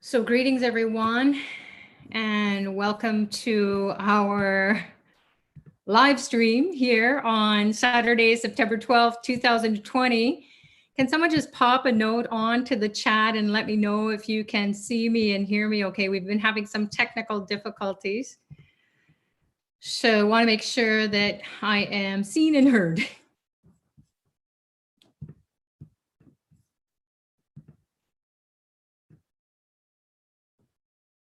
So greetings everyone and welcome to our live stream here on Saturday, September 12th, 2020. Can someone just pop a note on to the chat and let me know if you can see me and hear me? Okay, we've been having some technical difficulties. So I want to make sure that I am seen and heard.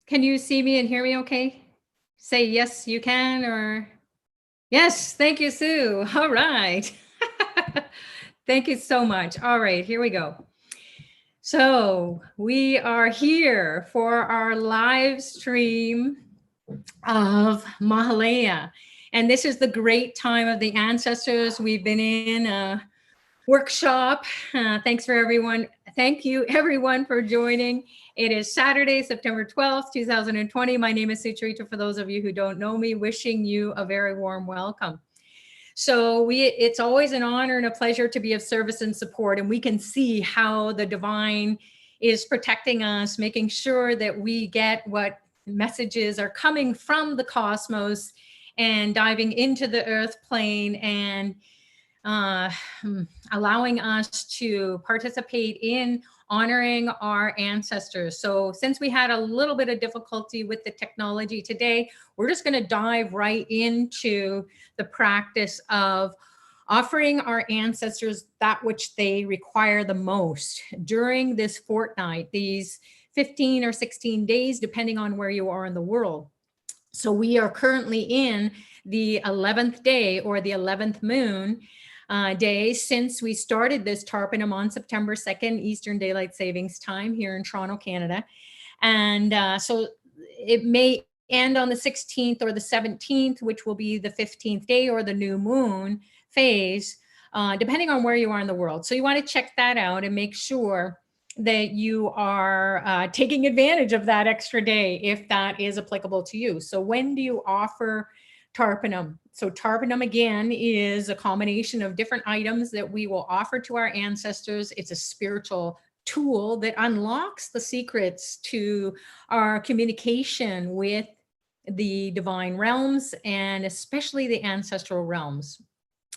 Can you see me and hear me okay? Say yes, you can, or yes, thank you, Sue. All right. Thank you so much. All right, here we go. So we are here for our live stream of Mahalaya. And this is the great time of the ancestors. We've been in a workshop. Thanks for everyone. Thank you everyone for joining. It is Saturday, September 12th, 2020. My name is Sucharita. For those of you who don't know me, wishing you a very warm welcome. So it's always an honor and a pleasure to be of service and support. And we can see how the divine is protecting us, making sure that we get what messages are coming from the cosmos and diving into the earth plane and allowing us to participate in honoring our ancestors. So since we had a little bit of difficulty with the technology today, we're just going to dive right into the practice of offering our ancestors that which they require the most during this fortnight, these 15 or 16 days, depending on where you are in the world. So we are currently in the 11th day or the 11th moon day since we started this Tarpanam on September 2nd, Eastern Daylight Savings Time here in Toronto, Canada. And so it may end on the 16th or the 17th, which will be the 15th day or the new moon phase, depending on where you are in the world. So you want to check that out and make sure that you are taking advantage of that extra day if that is applicable to you. So when do you offer Tarpanam? So Tarpanam, again, is a combination of different items that we will offer to our ancestors. It's a spiritual tool that unlocks the secrets to our communication with the divine realms and especially the ancestral realms.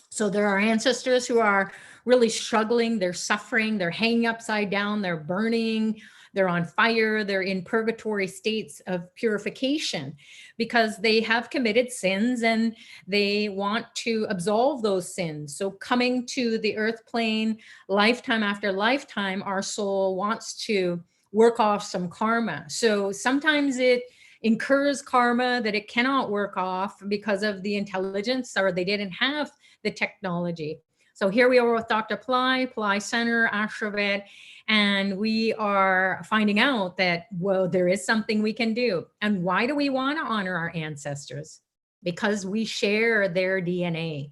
So there are ancestors who are really struggling, they're suffering, they're hanging upside down, they're burning, they're on fire, they're in purgatory states of purification because they have committed sins and they want to absolve those sins. So coming to the earth plane, lifetime after lifetime, our soul wants to work off some karma. So sometimes it incurs karma that it cannot work off because of the intelligence or they didn't have the technology. So here we are with Dr. Pillai Center, Ashravet, and we are finding out that, well, there is something we can do. And why do we want to honor our ancestors? Because we share their DNA.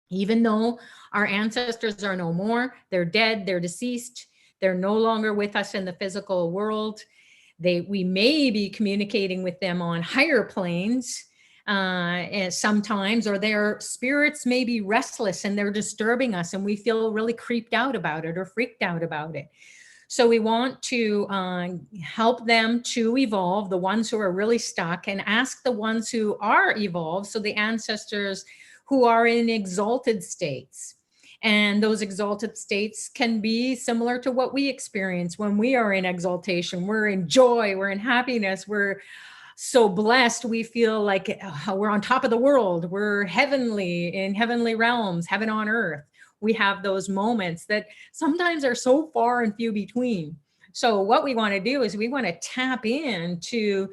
Even though our ancestors are no more, they're dead, they're deceased, they're no longer with us in the physical world. We may be communicating with them on higher planes, sometimes, or their spirits may be restless and they're disturbing us and we feel really creeped out about it or freaked out about it. So we want to help them to evolve, the ones who are really stuck, and ask the ones who are evolved, so the ancestors who are in exalted states. And those exalted states can be similar to what we experience when we are in exaltation. We're in joy, we're in happiness, we're so blessed, we feel like we're on top of the world, we're heavenly, in heavenly realms, heaven on earth. We have those moments that sometimes are so far and few between. So what we want to do is we want to tap into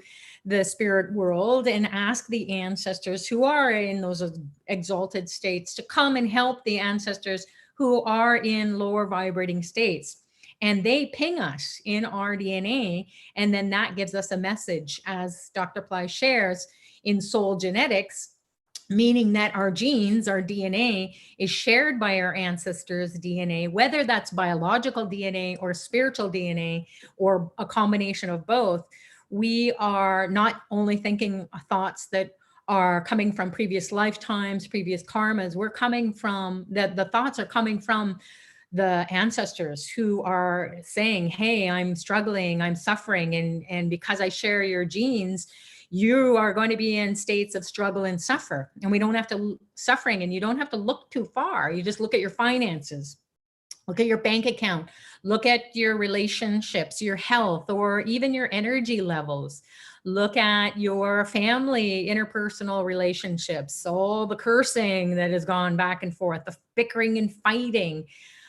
the spirit world and ask the ancestors who are in those exalted states to come and help the ancestors who are in lower vibrating states. And they ping us in our DNA, and then that gives us a message, as Dr. Pillai shares, in soul genetics, meaning that our genes, our DNA, is shared by our ancestors' DNA, whether that's biological DNA or spiritual DNA or a combination of both. We are not only thinking thoughts that are coming from previous lifetimes, previous karmas. We're coming from, the thoughts are coming from the ancestors who are saying, hey, I'm struggling, I'm suffering, and because I share your genes, you are going to be in states of struggle and suffer. And we don't have to suffering, and you don't have to look too far. You just look at your finances, look at your bank account, look at your relationships, your health, or even your energy levels. Look at your family, interpersonal relationships, all the cursing that has gone back and forth, the bickering and fighting,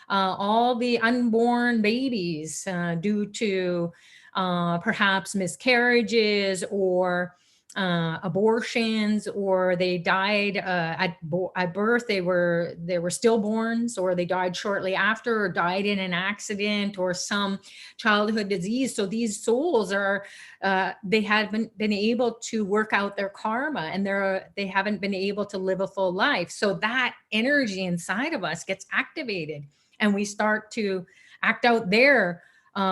all the unborn babies due to perhaps miscarriages or abortions, or they died at birth, they were stillborns, or they died shortly after, or died in an accident or some childhood disease. So these souls are they haven't been able to work out their karma, and they haven't been able to live a full life. So that energy inside of us gets activated, and we start to act out their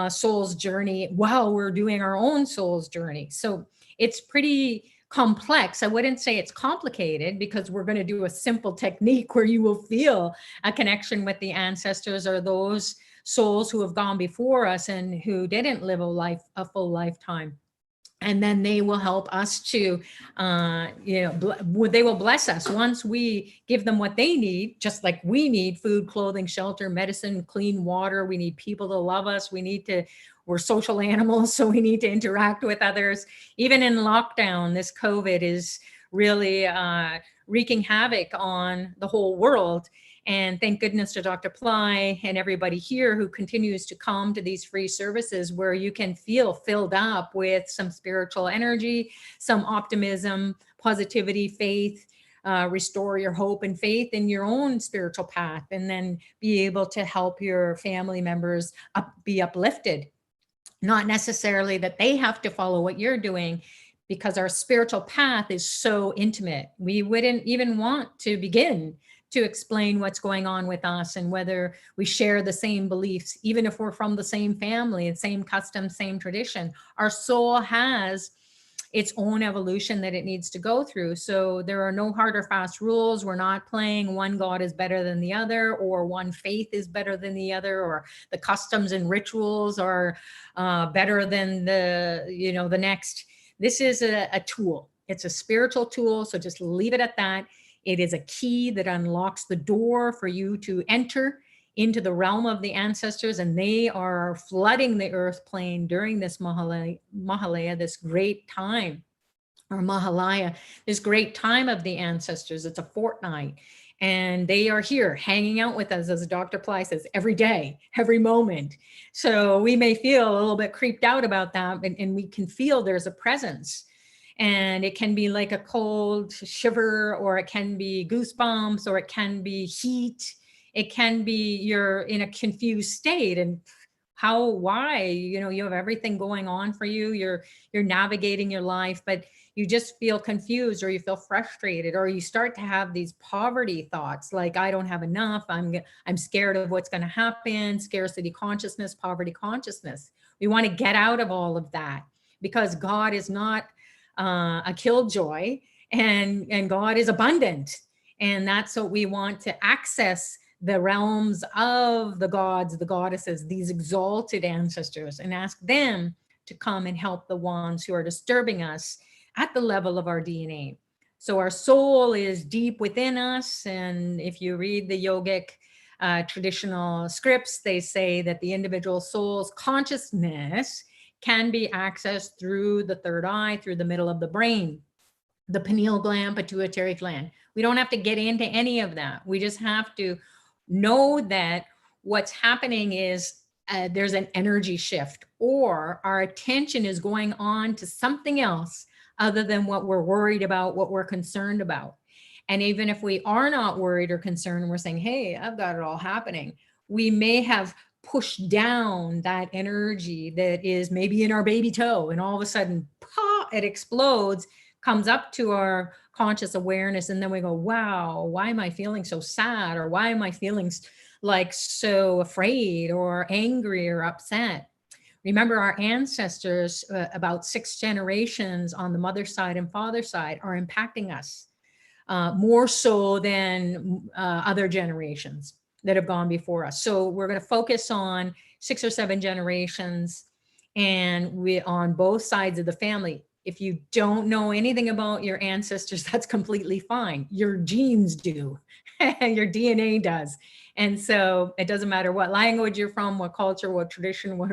soul's journey while we're doing our own soul's journey. So it's pretty complex. I wouldn't say it's complicated, because we're going to do a simple technique where you will feel a connection with the ancestors, or those souls who have gone before us and who didn't live a full lifetime. And then they will help us to, they will bless us once we give them what they need, just like we need food, clothing, shelter, medicine, clean water. We need people to love us. We're social animals, so we need to interact with others. Even in lockdown, this COVID is really wreaking havoc on the whole world. And thank goodness to Dr. Pillai and everybody here who continues to come to these free services where you can feel filled up with some spiritual energy, some optimism, positivity, faith, restore your hope and faith in your own spiritual path, and then be able to help your family members be uplifted. Not necessarily that they have to follow what you're doing, because our spiritual path is so intimate. We wouldn't even want to begin to explain what's going on with us and whether we share the same beliefs, even if we're from the same family, the same customs, same tradition. Our soul has its own evolution that it needs to go through. So there are no hard or fast rules. We're not playing one God is better than the other, or one faith is better than the other, or the customs and rituals are better than the next. This is a tool. It's a spiritual tool. So just leave it at that. It is a key that unlocks the door for you to enter into the realm of the ancestors, and they are flooding the earth plane during this Mahalaya, this great time, or Mahalaya, this great time of the ancestors. It's a fortnight, and they are here hanging out with us, as Dr. Pillai says, every day, every moment. So we may feel a little bit creeped out about that, and we can feel there's a presence. And it can be like a cold shiver, or it can be goosebumps, or it can be heat. It can be you're in a confused state, and why, you have everything going on for you. You're navigating your life, but you just feel confused, or you feel frustrated, or you start to have these poverty thoughts, like, I don't have enough. I'm scared of what's going to happen. Scarcity consciousness, poverty consciousness. We want to get out of all of that, because God is not a killjoy, and God is abundant. And that's what we want, to access the realms of the gods, the goddesses, these exalted ancestors, and ask them to come and help the ones who are disturbing us at the level of our DNA. So our soul is deep within us. And if you read the yogic traditional scripts, they say that the individual soul's consciousness can be accessed through the third eye, through the middle of the brain, the pineal gland, pituitary gland. We don't have to get into any of that. We just have to know that what's happening is there's an energy shift, or our attention is going on to something else other than what we're worried about, what we're concerned about. And even if we are not worried or concerned, and we're saying, hey, I've got it all happening, we may have pushed down that energy that is maybe in our baby toe, and all of a sudden, pop, it explodes, comes up to our conscious awareness. And then we go, wow, why am I feeling so sad? Or why am I feeling like so afraid or angry or upset? Remember, our ancestors, about 6 generations on the mother side and father side, are impacting us more so than other generations. that have gone before us. So we're going to focus on 6 or 7 generations, and we on both sides of the family. If you don't know anything about your ancestors, that's completely fine. Your genes do, your DNA does. And so it doesn't matter what language you're from, what culture, what tradition, what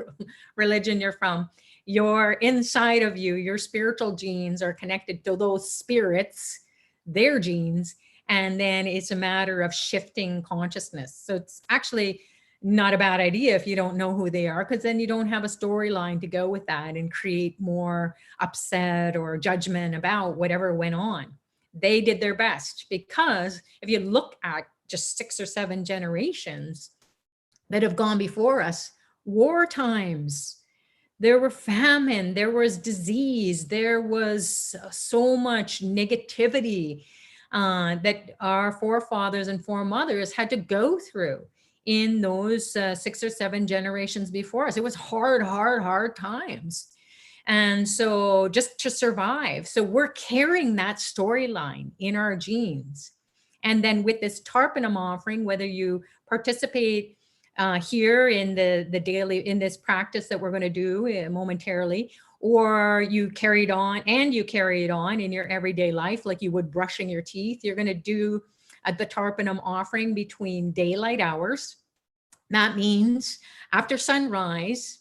religion you're from. Your inside of you, your spiritual genes are connected to those spirits, their genes. And then it's a matter of shifting consciousness. So it's actually not a bad idea if you don't know who they are, because then you don't have a storyline to go with that and create more upset or judgment about whatever went on. They did their best, because if you look at just 6 or 7 generations that have gone before us, war times, there were famine, there was disease, there was so much negativity that our forefathers and foremothers had to go through in those 6 or 7 generations before us. It was hard times. And so just to survive. So we're carrying that storyline in our genes. And then with this Tarpanam offering, whether you participate here in the daily, in this practice that we're going to do momentarily, or you carry it on in your everyday life, like you would brushing your teeth, you're going to do the Tarpanam offering between daylight hours. That means after sunrise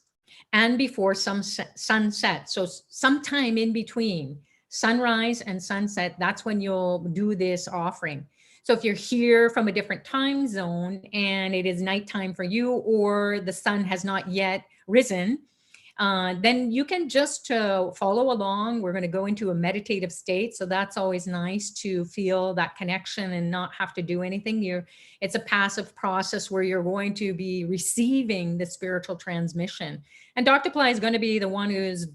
and before sunset. So sometime in between sunrise and sunset, that's when you'll do this offering. So if you're here from a different time zone and it is nighttime for you, or the sun has not yet risen, then you can just follow along. We're going to go into a meditative state. So that's always nice to feel that connection and not have to do anything. It's a passive process where you're going to be receiving the spiritual transmission. And Dr. Pillai is going to be the one who's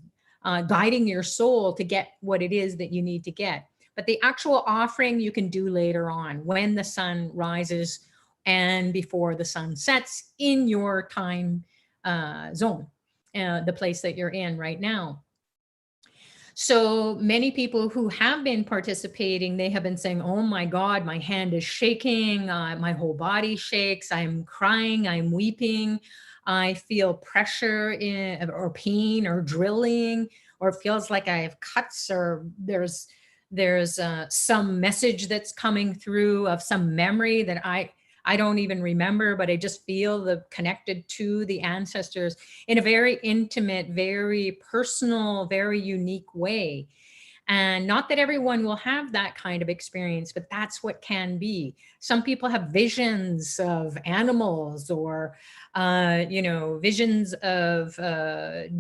guiding your soul to get what it is that you need to get. But the actual offering you can do later on when the sun rises and before the sun sets in your time zone. The place that you're in right now. So many people who have been participating, they have been saying, oh my God, my hand is shaking, my whole body shakes, I'm crying, I'm weeping, I feel pressure or pain or drilling, or it feels like I have cuts, or there's some message that's coming through of some memory that I don't even remember, but I just feel connected to the ancestors in a very intimate, very personal, very unique way. And not that everyone will have that kind of experience, but that's what can be. Some people have visions of animals, or, visions of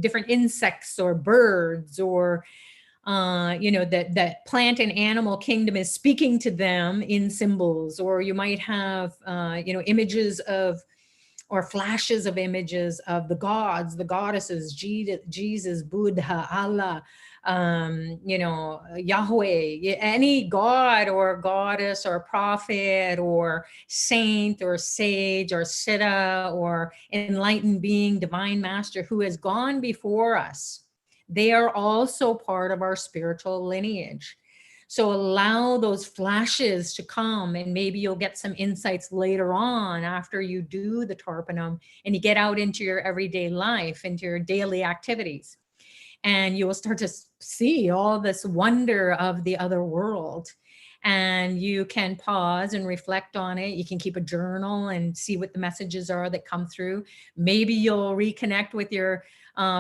different insects or birds, or that plant and animal kingdom is speaking to them in symbols. Or you might have, images of, or flashes of images of the gods, the goddesses, Jesus, Buddha, Allah, Yahweh, any god or goddess or prophet or saint or sage or siddha or enlightened being, divine master who has gone before us. They are also part of our spiritual lineage. So allow those flashes to come, and maybe you'll get some insights later on after you do the Tarpanam and you get out into your everyday life, into your daily activities. And you will start to see all this wonder of the other world. And you can pause and reflect on it. You can keep a journal and see what the messages are that come through. Maybe you'll reconnect with your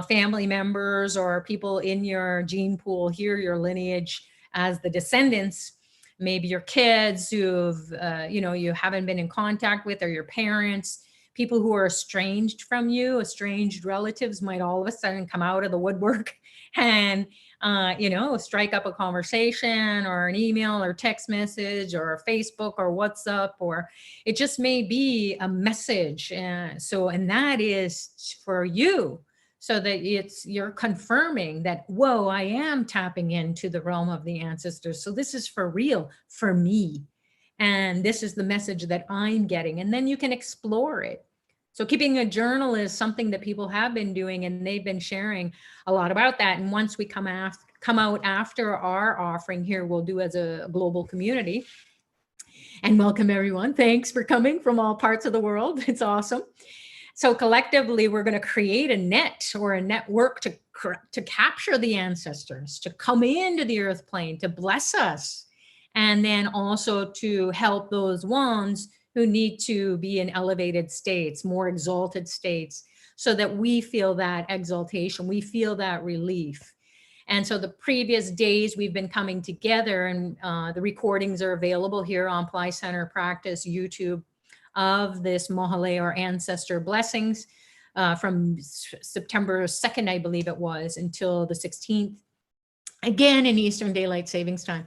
family members or people in your gene pool here, your lineage as the descendants, maybe your kids who've, you haven't been in contact with, or your parents, people who are estranged from you, estranged relatives might all of a sudden come out of the woodwork and, strike up a conversation or an email or text message or Facebook or WhatsApp, or it just may be a message. And that is for you. So that you're confirming that, whoa, I am tapping into the realm of the ancestors. So this is for real for me. And this is the message that I'm getting. And then you can explore it. So keeping a journal is something that people have been doing, and they've been sharing a lot about that. And once we come out after our offering here, we'll do as a global community. And welcome everyone. Thanks for coming from all parts of the world. It's awesome. So collectively, we're going to create a net or a network to capture the ancestors, to come into the earth plane, to bless us, and then also to help those ones who need to be in elevated states, more exalted states, so that we feel that exaltation, we feel that relief. And so the previous days we've been coming together, and the recordings are available here on Pillai Center Practice YouTube of this Mahalaya or ancestor blessings from September 2nd, I believe it was, until the 16th, again in Eastern Daylight Savings Time.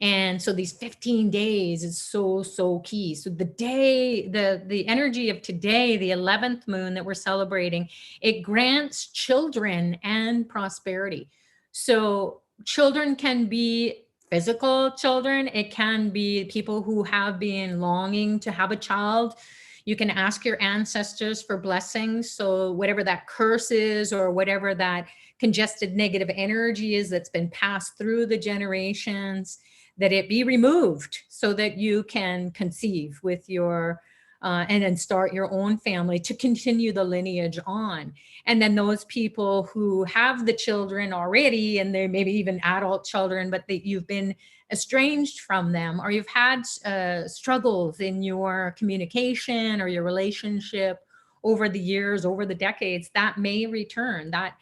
And so these 15 days is so key. So the day, the energy of today, the 11th moon that we're celebrating, it grants children and prosperity. So children can be physical children. It can be people who have been longing to have a child. You can ask your ancestors for blessings. So whatever that curse is, or whatever that congested negative energy is that's been passed through the generations, that it be removed so that you can conceive with your and then start your own family to continue the lineage on. And then those people who have the children already, and they're maybe even adult children, but you've been estranged from them, or you've had struggles in your communication or your relationship over the years, over the decades, that may return. That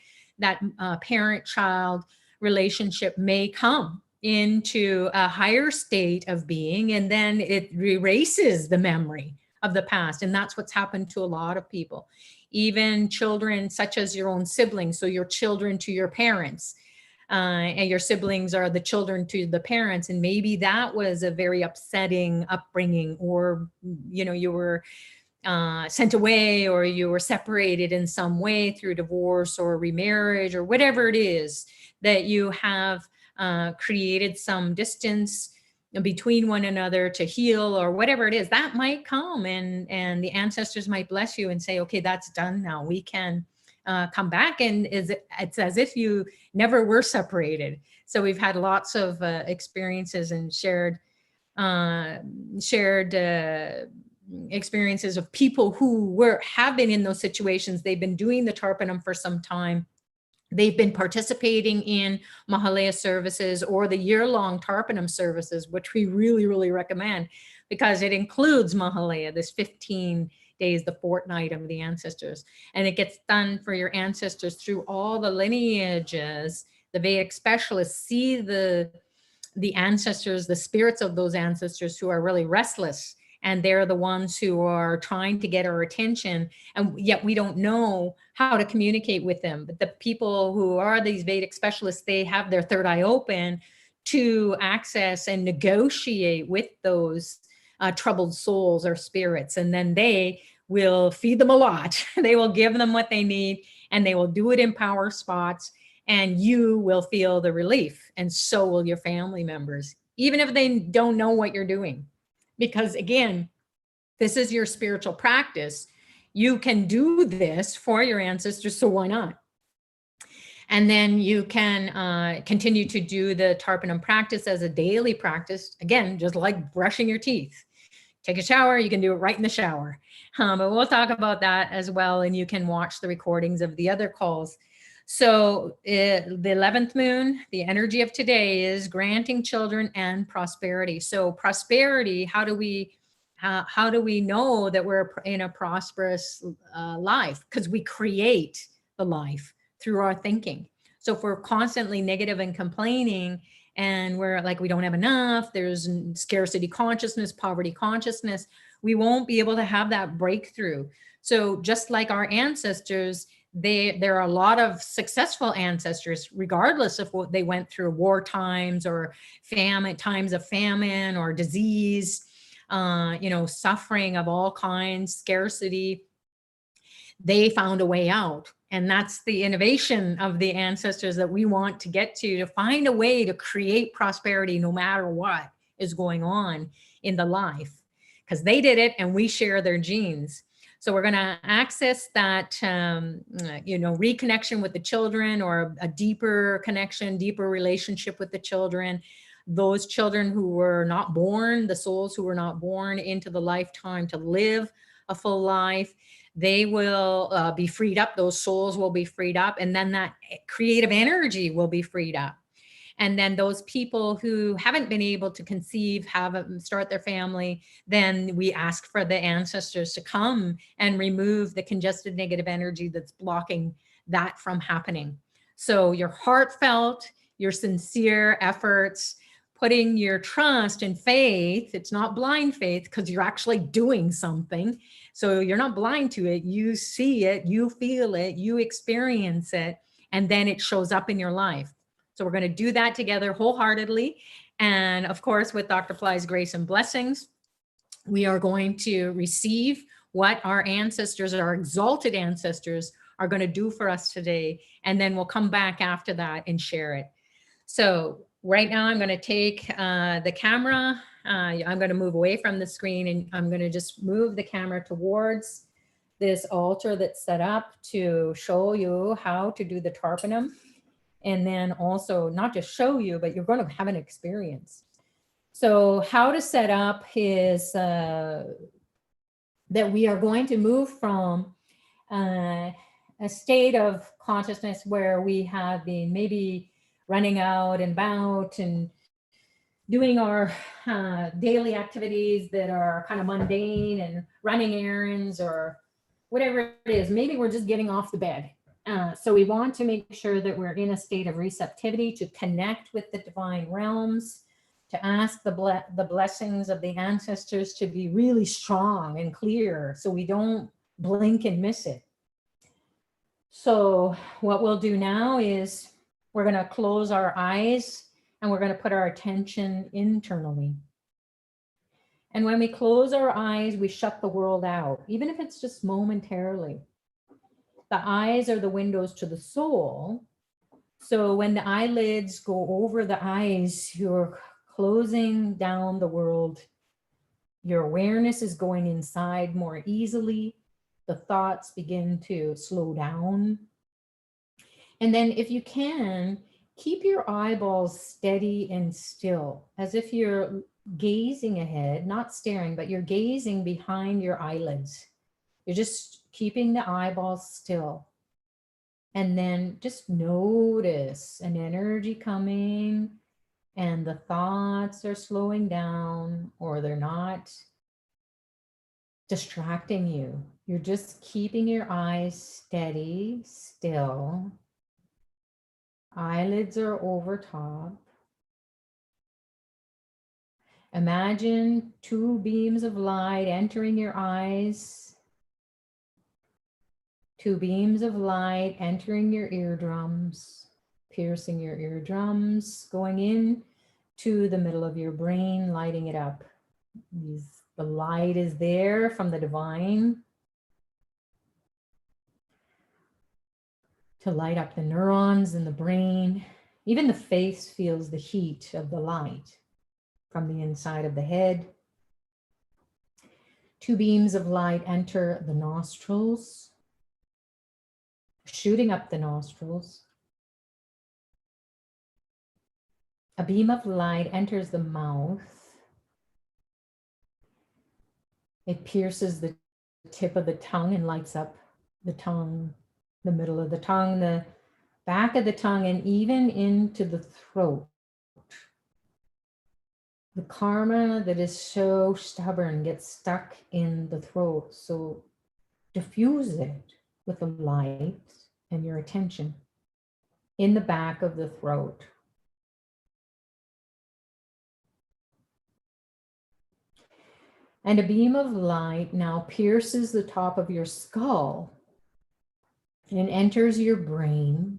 parent-child relationship may come into a higher state of being, and then it erases the memory of the past. And that's what's happened to a lot of people, even children such as your own siblings. So your children to your parents, and your siblings are the children to the parents. And maybe that was a very upsetting upbringing, or, you know, you were sent away, or you were separated in some way through divorce or remarriage, or whatever it is that you have created some distance between one another to heal, or whatever it is that might come, and the ancestors might bless you and say, okay, that's done now, we can come back. And it's as if you never were separated. So we've had lots of experiences and shared experiences of people who have been in those situations. They've been doing the Tarpanam for some time. They've been participating in Mahalaya services or the year-long Tarpanam services, which we really recommend, because it includes Mahalaya, this 15 days, the fortnight of the ancestors. And it gets done for your ancestors through all the lineages. The Vedic specialists see the ancestors, the spirits of those ancestors who are really restless, and they're the ones who are trying to get our attention, and yet we don't know how to communicate with them. But the people who are these Vedic specialists, they have their third eye open to access and negotiate with those troubled souls or spirits, and then they will feed them a lot. They will give them what they need, and they will do it in power spots, and you will feel the relief, and so will your family members, even if they don't know what you're doing. Because again, this is your spiritual practice. You can do this for your ancestors, so why not? And then you can continue to do the Tarpanam practice as a daily practice. Again, just like brushing your teeth. Take a shower, you can do it right in the shower. But we'll talk about that as well, and you can watch the recordings of the other calls. So the 11th moon, the energy of today is granting children and prosperity. So prosperity, how do we know that we're in a prosperous life? Because we create the life through our thinking. So if we're constantly negative and complaining, and we're like, we don't have enough, there's scarcity consciousness, poverty consciousness, we won't be able to have that breakthrough. So just like our ancestors, there are a lot of successful ancestors, regardless of what they went through, war times or times of famine or disease, suffering of all kinds, scarcity. They found a way out. And that's the innovation of the ancestors that we want to get to find a way to create prosperity no matter what is going on in the life, because they did it and we share their genes. So we're going to access that, reconnection with the children, or a deeper connection, deeper relationship with the children, those children who were not born, the souls who were not born into the lifetime to live a full life, they will be freed up. Those souls will be freed up. And then that creative energy will be freed up. And then those people who haven't been able to conceive, start their family, then we ask for the ancestors to come and remove the congested negative energy that's blocking that from happening. So your heartfelt, your sincere efforts, putting your trust and faith, it's not blind faith because you're actually doing something. So you're not blind to it. You see it, you feel it, you experience it, and then it shows up in your life. So we're going to do that together wholeheartedly. And of course, with Dr. Pillai's grace and blessings, we are going to receive what our ancestors, our exalted ancestors, are going to do for us today. And then we'll come back after that and share it. So right now I'm going to take the camera. I'm going to move away from the screen, and I'm going to just move the camera towards this altar that's set up to show you how to do the Tarpanam. And then also not just show you, but you're going to have an experience. So how to set up is that we are going to move from a state of consciousness where we have been maybe running out and about and doing our daily activities that are kind of mundane and running errands or whatever it is. Maybe we're just getting off the bed. So we want to make sure that we're in a state of receptivity to connect with the divine realms, to ask the blessings of the ancestors to be really strong and clear so we don't blink and miss it. So what we'll do now is we're going to close our eyes and we're going to put our attention internally. And when we close our eyes, we shut the world out, even if it's just momentarily. The eyes are the windows to the soul. So when the eyelids go over the eyes, you're closing down the world. Your awareness is going inside more easily. The thoughts begin to slow down. And then if you can, keep your eyeballs steady and still, as if you're gazing ahead, not staring, but you're gazing behind your eyelids. You're just keeping the eyeballs still. And then just notice an energy coming and the thoughts are slowing down or they're not distracting you. You're just keeping your eyes steady, still. Eyelids are over top. Imagine two beams of light entering your eyes. Two beams of light entering your eardrums, piercing your eardrums, going in to the middle of your brain, lighting it up. The light is there from the divine to light up the neurons in the brain. Even the face feels the heat of the light from the inside of the head. Two beams of light enter the nostrils, shooting up the nostrils. A beam of light enters the mouth. It pierces the tip of the tongue and lights up the tongue, the middle of the tongue, the back of the tongue, and even into the throat. The karma that is so stubborn gets stuck in the throat. So diffuse it with the light and your attention in the back of the throat. And a beam of light now pierces the top of your skull and enters your brain,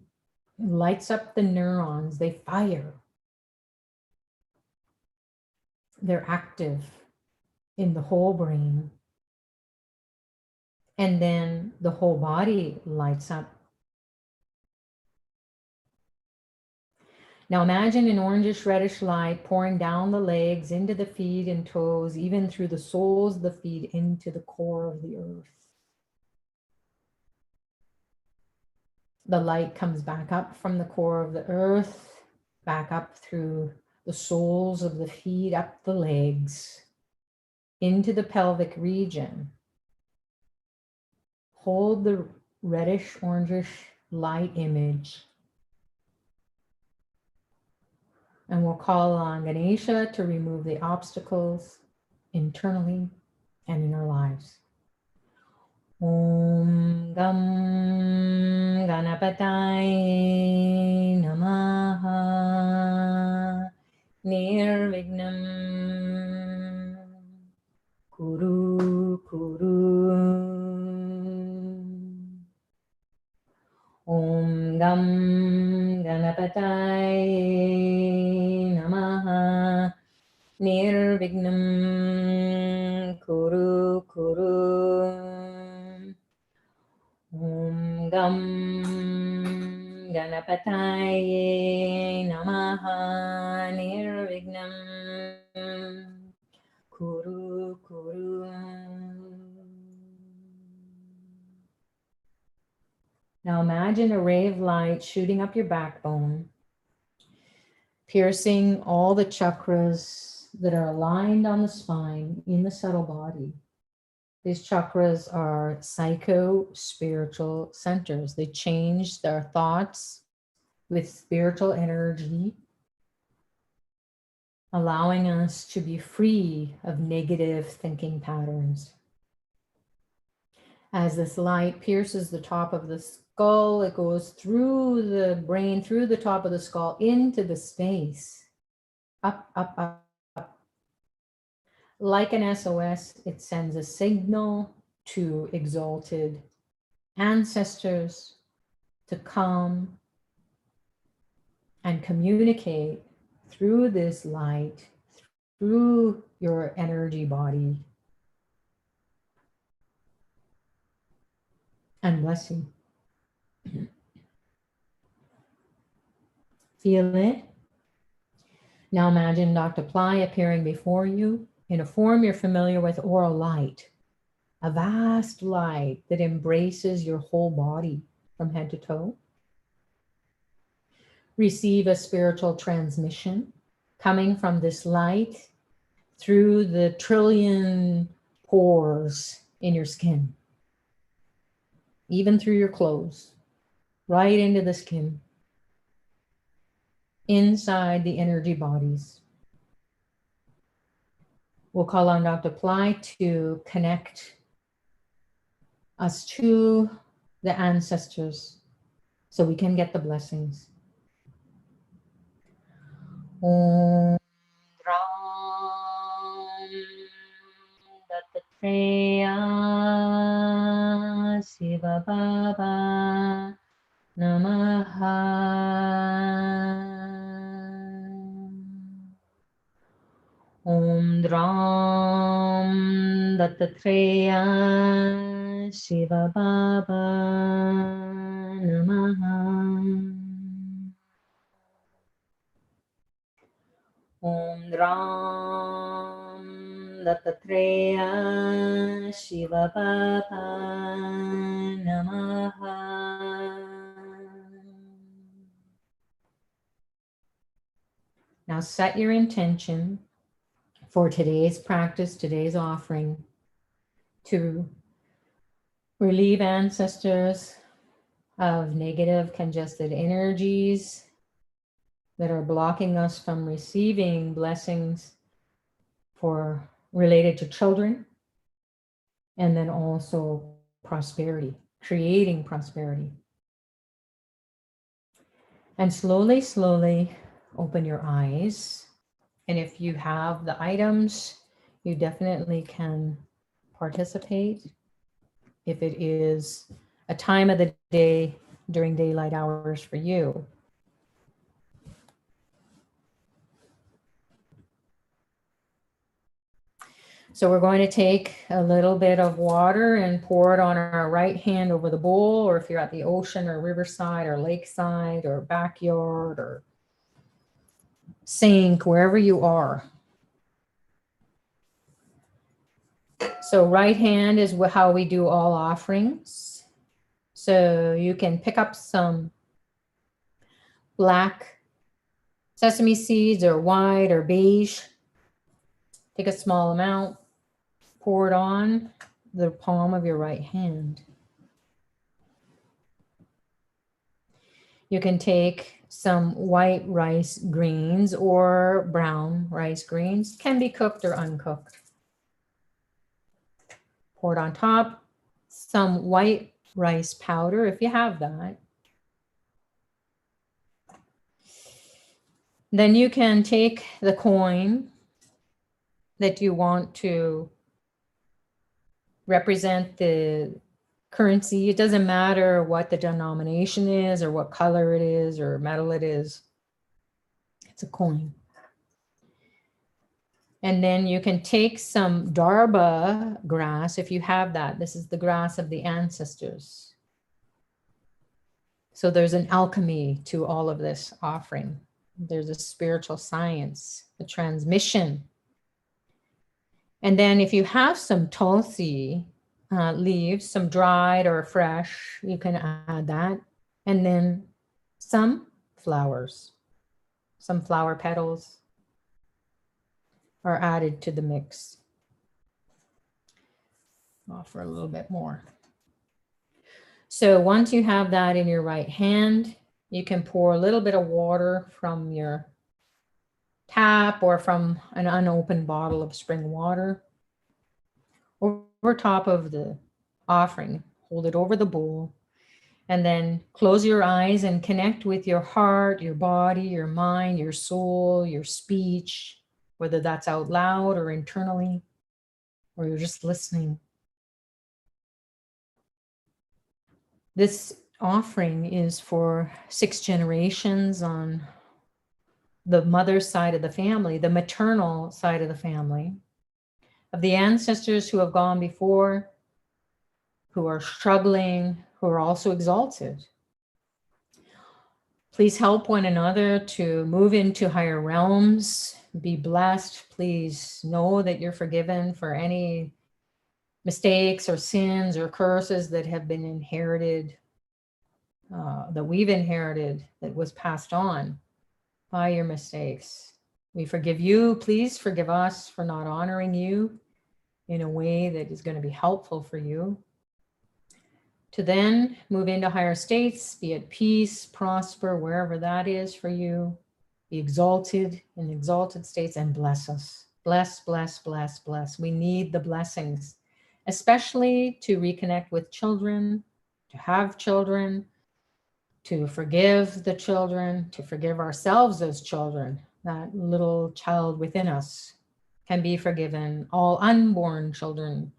and lights up the neurons. They fire. They're active in the whole brain. And then the whole body lights up. Now imagine an orangish reddish light pouring down the legs, into the feet and toes, even through the soles of the feet, into the core of the earth. The light comes back up from the core of the earth, back up through the soles of the feet, up the legs, into the pelvic region. Hold the reddish, orangish light image. And we'll call on Ganesha to remove the obstacles internally and in our lives. Om Gam Ganapataye Namaha Nirvignam Kuru Kuru. Om Gam Ganapataye Namaha Nirvignam Kuru Kuru. Om Gam Ganapataye Namaha Nirvignam Kuru Kuru. Now imagine a ray of light shooting up your backbone, piercing all the chakras that are aligned on the spine in the subtle body. These chakras are psycho-spiritual centers. They change their thoughts with spiritual energy, allowing us to be free of negative thinking patterns. As this light pierces the top of the skull, it goes through the brain, through the top of the skull, into the space, up, up, up, up. Like an SOS, it sends a signal to exalted ancestors to come and communicate through this light, through your energy body, and bless you. Feel it. Now imagine Dr. Pillai appearing before you in a form you're familiar with, or a light, a vast light that embraces your whole body from head to toe. Receive a spiritual transmission coming from this light through the trillion pores in your skin, even through your clothes, right into the skin, inside the energy bodies. We'll call on Dr. Pillai to connect us to the ancestors so we can get the blessings. Om Ram Dattatreya Siva Baba Namaha. Om Ram Dattatreya Shiva Baba Namaha. Om Ram Dattatreya Shiva Baba Namaha. Now set your intention for today's practice, today's offering, to relieve ancestors of negative congested energies that are blocking us from receiving blessings for related to children, and then also prosperity, creating prosperity. And slowly, slowly open your eyes. And if you have the items, you definitely can participate. If it is a time of the day during daylight hours for you. So we're going to take a little bit of water and pour it on our right hand over the bowl, or if you're at the ocean or riverside or lakeside or backyard or sink, wherever you are. So right hand is how we do all offerings. So you can pick up some black Sesame seeds are white or beige. Take a small amount, pour it on the palm of your right hand. You can take some white rice greens or brown rice greens, can be cooked or uncooked. Pour it on top, some white rice powder if you have that. Then you can take the coin that you want to represent the currency. It doesn't matter what the denomination is or what color it is or metal it is. It's a coin. And then you can take some darba grass if you have that. This is the grass of the ancestors. So there's an alchemy to all of this offering. There's a spiritual science, a transmission. And then if you have some tulsi leaves, some dried or fresh, you can add that. And then some flowers, some flower petals are added to the mix. Offer a little bit more. So once you have that in your right hand, you can pour a little bit of water from your tap or from an unopened bottle of spring water over top of the offering. Hold it over the bowl and then close your eyes and connect with your heart, your body, your mind, your soul, your speech, whether that's out loud or internally, or you're just listening. This offering is for 6 generations on the mother's side of the family, the maternal side of the family, of the ancestors who have gone before, who are struggling, who are also exalted. Please help one another to move into higher realms, be blessed. Please know that you're forgiven for any mistakes or sins or curses that have been inherited, that we've inherited, that was passed on by your mistakes. We forgive you. Please forgive us for not honoring you in a way that is going to be helpful for you. To then move into higher states, be at peace, prosper, wherever that is for you, be exalted in exalted states, and bless us. Bless, bless, bless, bless. We need the blessings, especially to reconnect with children, to have children, to forgive the children, to forgive ourselves as children. That little child within us can be forgiven, all unborn children.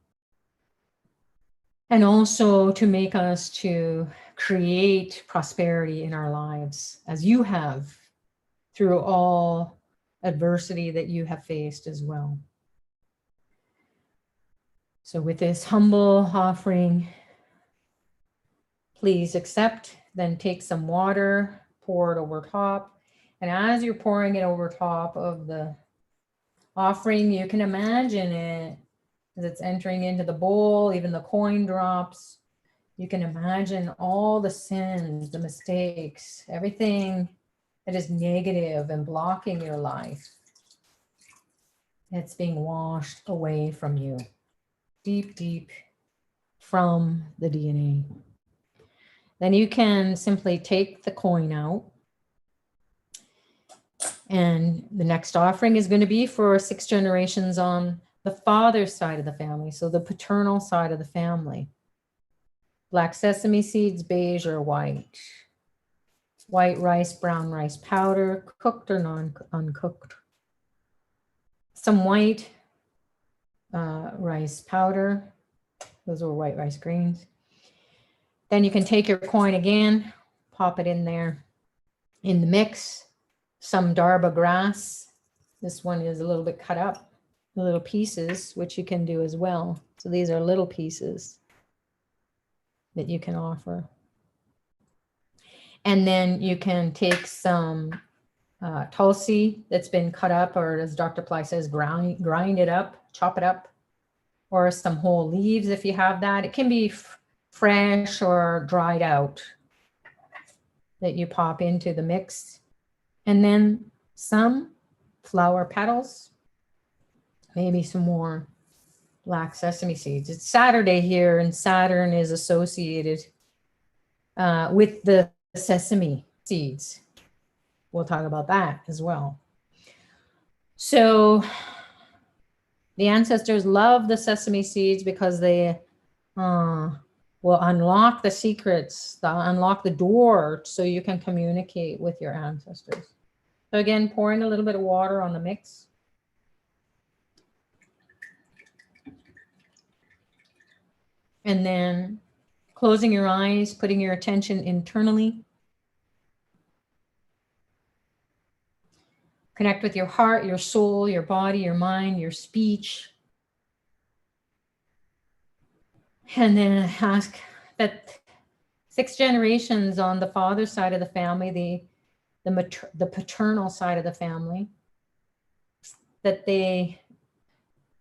And also to make us to create prosperity in our lives, as you have through all adversity that you have faced as well. So with this humble offering, please accept, then take some water, pour it over top. And as you're pouring it over top of the offering, you can imagine it as it's entering into the bowl, even the coin drops. You can imagine all the sins, the mistakes, everything that is negative and blocking your life. It's being washed away from you, deep, deep from the DNA. Then you can simply take the coin out. And the next offering is going to be for 6 generations on the father's side of the family, so the paternal side of the family. Black sesame seeds, beige or white. White rice, brown rice powder, cooked or uncooked. Some white rice powder. Those are white rice greens. Then you can take your coin again, pop it in there in the mix. Some darba grass. This one is a little bit cut up, little pieces, which you can do as well. So these are little pieces that you can offer. And then you can take some tulsi that's been cut up, or as Dr. Pillai says, grind it up, chop it up, or some whole leaves if you have that. It can be fresh or dried out that you pop into the mix. And then some flower petals, maybe some more black sesame seeds. It's Saturday here, and Saturn is associated with the sesame seeds. We'll talk about that as well. So the ancestors love the sesame seeds because they will unlock the secrets, unlock the door so you can communicate with your ancestors. So again, pouring a little bit of water on the mix. And then closing your eyes, putting your attention internally. Connect with your heart, your soul, your body, your mind, your speech. And then ask that 6 generations on the father's side of the family, the paternal side of the family, that they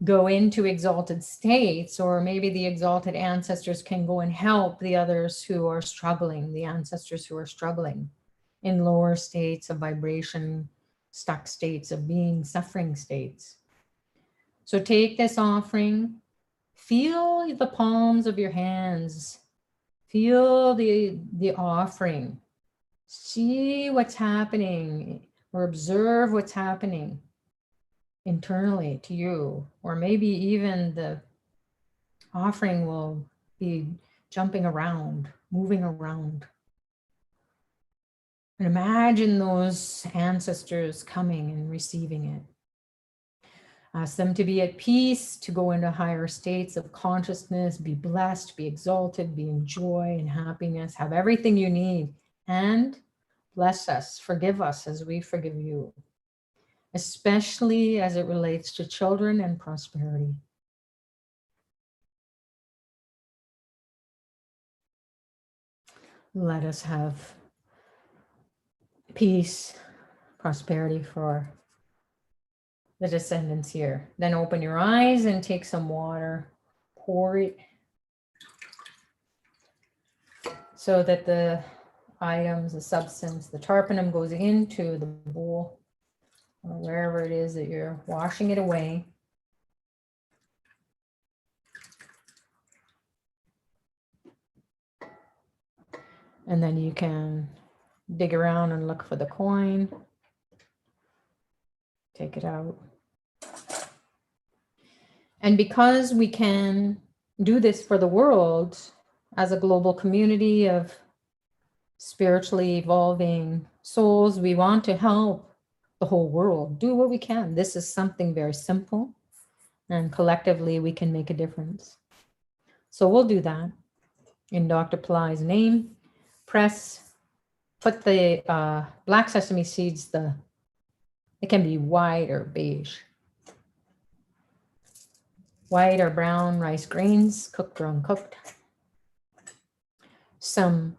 go into exalted states, or maybe the exalted ancestors can go and help the others who are struggling, the ancestors who are struggling in lower states of vibration, stuck states of being, suffering states. So take this offering, feel the palms of your hands, feel the offering, see what's happening, or observe what's happening internally to you, or maybe even the offering will be jumping around, moving around. And imagine those ancestors coming and receiving it. Ask them to be at peace, to go into higher states of consciousness, be blessed, be exalted, be in joy and happiness, have everything you need, and bless us, forgive us as we forgive you, especially as it relates to children and prosperity. Let us have peace, prosperity for the descendants here. Then open your eyes and take some water, pour it so that the items, the substance, the tarpanam goes into the bowl or wherever it is that you're washing it away. And then you can dig around and look for the coin. Take it out. And because we can do this for the world as a global community of spiritually evolving souls, we want to help the whole world do what we can. This is something very simple, and collectively we can make a difference. So we'll do that in Dr. Pillai's name. Put the black sesame seeds, it can be white or beige. White or brown rice grains, cooked or uncooked. Some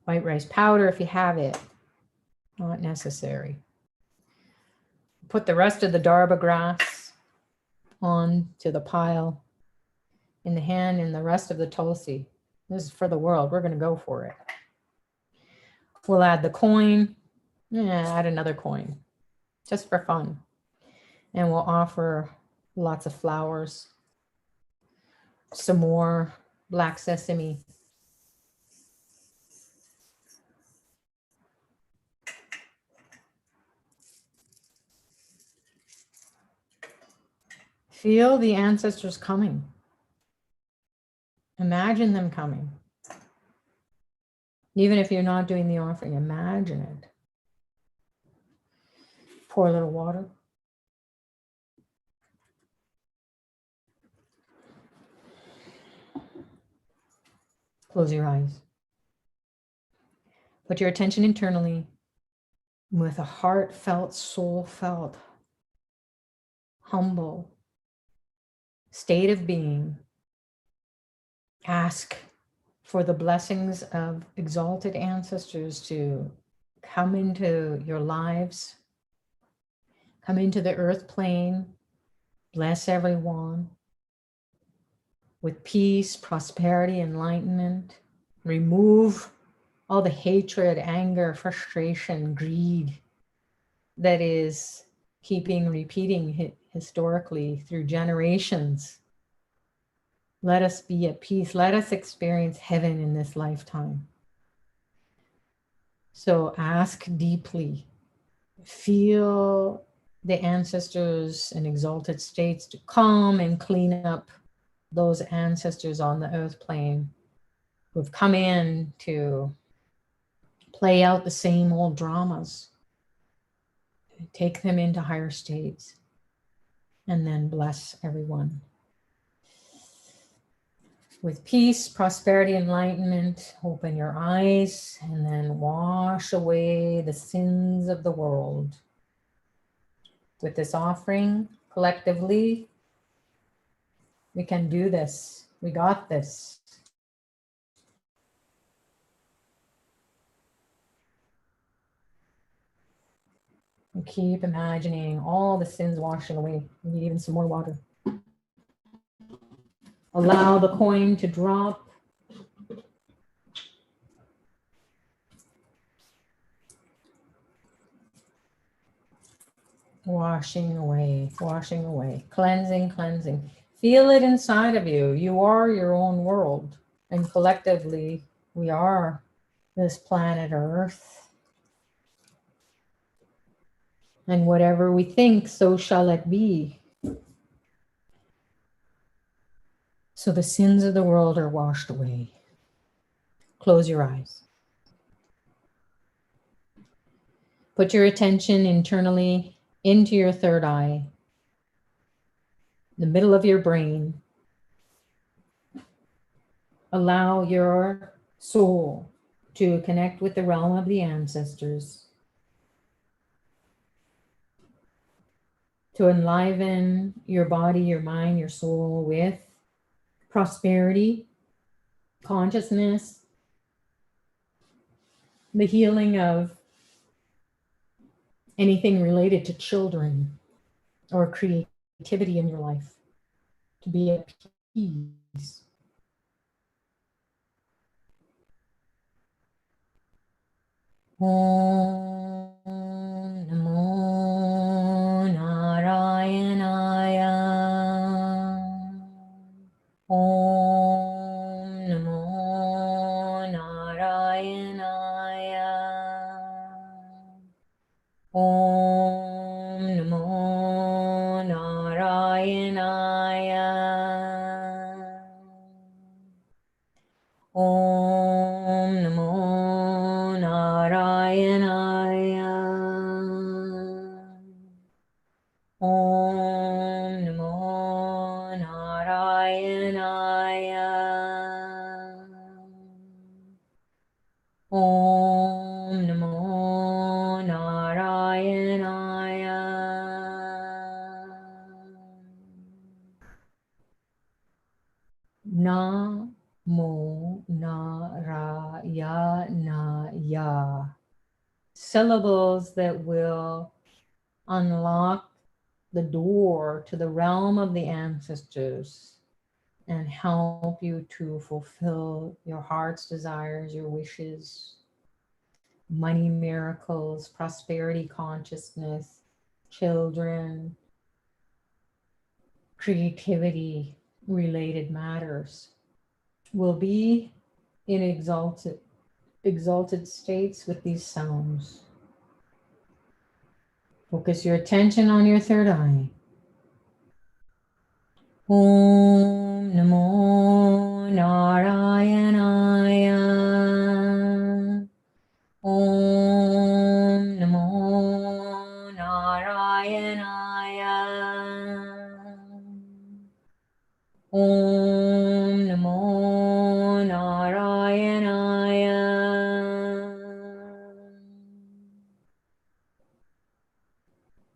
white rice powder if you have it, not necessary. Put the rest of the darba grass on to the pile in the hand, and the rest of the tulsi. This is for the world. We're going to go for it. We'll add the coin. Add another coin just for fun. And we'll offer lots of flowers, some more black sesame. Feel the ancestors coming. Imagine them coming. Even if you're not doing the offering, imagine it. Pour a little water. Close your eyes. Put your attention internally with a heartfelt, soul-felt, humble state of being. Ask for the blessings of exalted ancestors to come into your lives, come into the earth plane, bless everyone with peace, prosperity, enlightenment. Remove all the hatred, anger, frustration, greed, that is keeping repeating historically through generations. Let us be at peace. Let us experience heaven in this lifetime. So ask deeply. Feel the ancestors and exalted states to come and clean up those ancestors on the earth plane who've come in to play out the same old dramas, take them into higher states, and then bless everyone with peace, prosperity, enlightenment. Open your eyes and then wash away the sins of the world. With this offering, collectively, we can do this. We got this. And keep imagining all the sins washing away. We need even some more water. Allow the coin to drop. Washing away, cleansing, cleansing. Feel it inside of you. You are your own world. And collectively, we are this planet Earth. And whatever we think, so shall it be. So the sins of the world are washed away. Close your eyes. Put your attention internally into your third eye, the middle of your brain. Allow your soul to connect with the realm of the ancestors, to enliven your body, your mind, your soul with prosperity, consciousness, the healing of anything related to children or creativity in your life, to be at peace. Om Namo Narayanaya. Om Namo Narayanaya. Om Namo Narayanaya. Om Namo Narayanaya. Om Namo Narayanaya. Om Namo Narayanaya. Namo Narayanaya. Syllables that will unlock the door to the realm of the ancestors and help you to fulfill your heart's desires, your wishes, money miracles, prosperity consciousness, children, creativity related matters. Will be in exalted states with these sounds. Focus your attention on your third eye. Om Namo Narayanaya. Om Namo Narayanaya. Om Namo Narayanaya.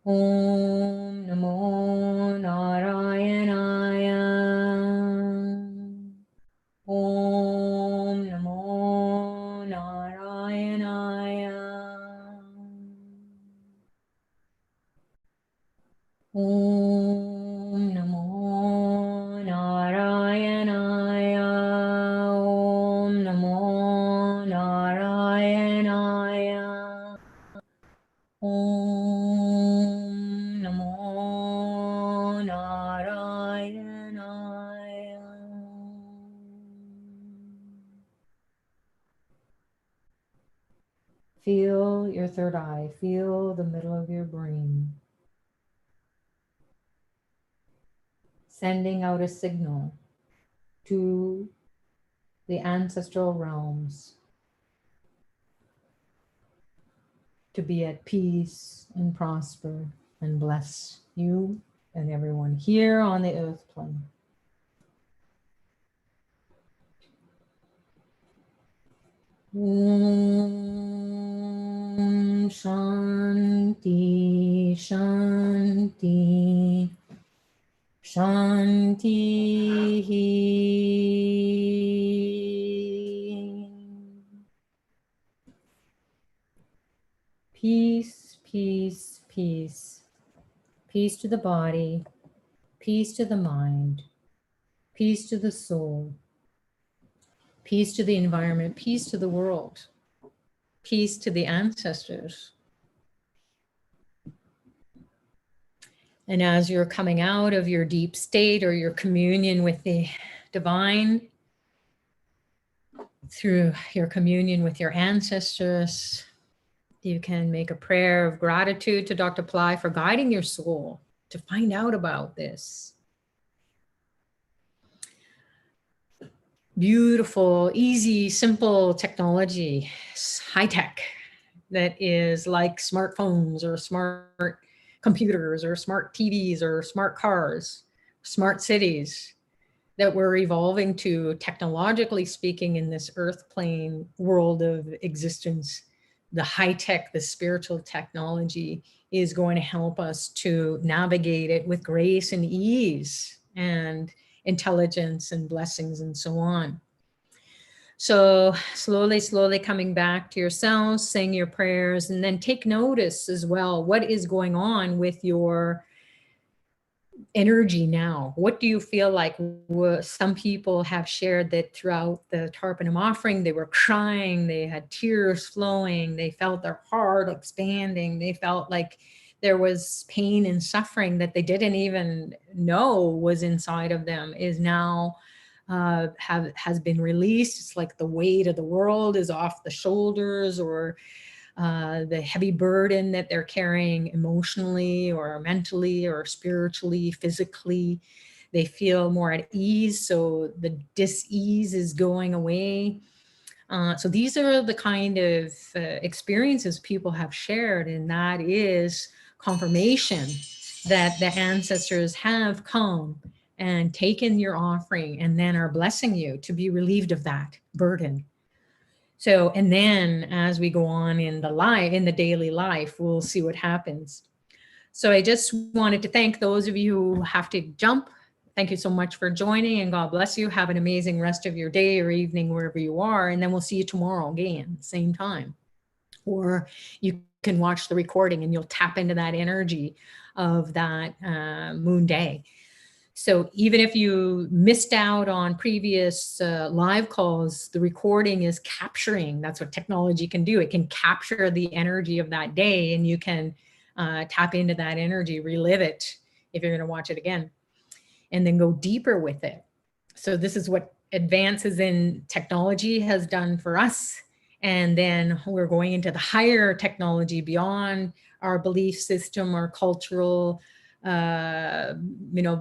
Om Namo Narayanaya. your third eye, feel the middle of your brain, sending out a signal to the ancestral realms to be at peace and prosper and bless you and everyone here on the earth plane. Om Shanti Shanti Shanti. Peace, peace, peace. Peace to the body, peace to the mind, peace to the soul, peace to the environment, peace to the world, peace to the ancestors. And as you're coming out of your deep state or your communion with the divine, through your communion with your ancestors, you can make a prayer of gratitude to Dr. Pillai for guiding your soul to find out about this. Beautiful, easy, simple technology, high tech, that is like smartphones or smart computers or smart TVs or smart cars, smart cities that we're evolving to, technologically speaking, in this earth plane world of existence. The high tech, the spiritual technology is going to help us to navigate it with grace and ease and intelligence and blessings and so on. So slowly, slowly coming back to yourselves, saying your prayers, and then take notice as well. What is going on with your energy now? What do you feel like? Some people have shared that throughout the Tarpanam offering, they were crying, they had tears flowing, they felt their heart expanding, they felt like there was pain and suffering that they didn't even know was inside of them is now has been released. It's like the weight of the world is off the shoulders, or the heavy burden that they're carrying emotionally or mentally or spiritually, physically. They feel more at ease, so the dis-ease is going away. So these are the kind of experiences people have shared, and that is confirmation that the ancestors have come and taken your offering and then are blessing you to be relieved of that burden. So, and then as we go on in the daily life, we'll see what happens. So I just wanted to thank those of you who have to jump. Thank you so much for joining, and God bless you. Have an amazing rest of your day or evening, wherever you are. And then we'll see you tomorrow again, same time. Or you can watch the recording and you'll tap into that energy of that moon day. So even if you missed out on previous live calls, the recording is capturing. That's what technology can do. It can capture the energy of that day, and you can tap into that energy, relive it if you're going to watch it again, and then go deeper with it. So this is what advances in technology has done for us. And then we're going into the higher technology beyond our belief system, our cultural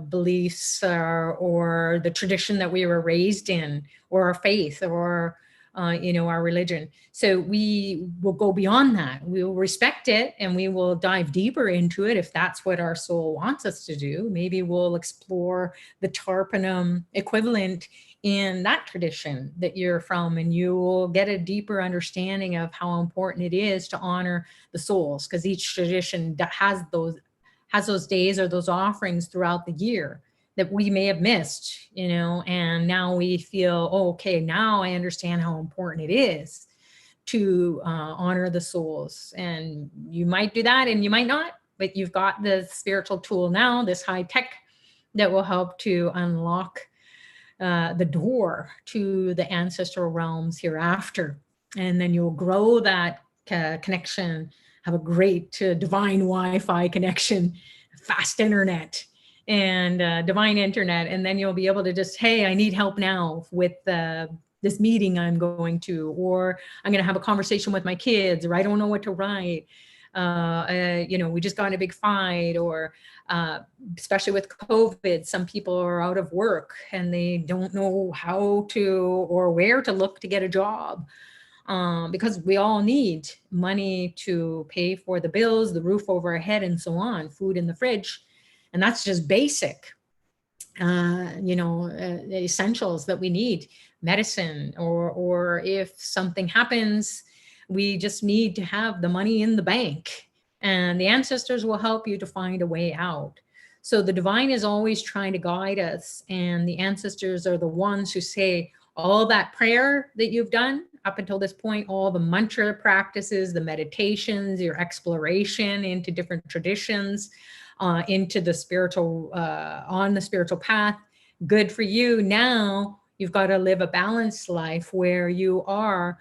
beliefs, or the tradition that we were raised in, or our faith, or our religion. So we will go beyond that. We will respect it, and we will dive deeper into it if that's what our soul wants us to do. Maybe we'll explore the Tarpanam equivalent in that tradition that you're from, and you will get a deeper understanding of how important it is to honor the souls, because each tradition has those days or those offerings throughout the year that we may have missed, and now we feel, oh, okay, now I understand how important it is to honor the souls. And you might do that and you might not, but you've got the spiritual tool now, this high tech, that will help to unlock the door to the ancestral realms hereafter. And then you'll grow that connection, have a great divine Wi-Fi connection, fast internet, and divine internet. And then you'll be able to just, hey, I need help now with this meeting I'm going to, or I'm going to have a conversation with my kids, or I don't know what to write. We just got in a big fight, or especially with COVID, some people are out of work and they don't know how to or where to look to get a job. Because we all need money to pay for the bills, the roof over our head, and so on, food in the fridge. And that's just basic, the essentials that we need, medicine, or if something happens, we just need to have the money in the bank. And the ancestors will help you to find a way out. So the divine is always trying to guide us. And the ancestors are the ones who say, all that prayer that you've done up until this point, all the mantra practices, the meditations, your exploration into different traditions, into the spiritual, on the spiritual path, good for you. Now you've got to live a balanced life where you are,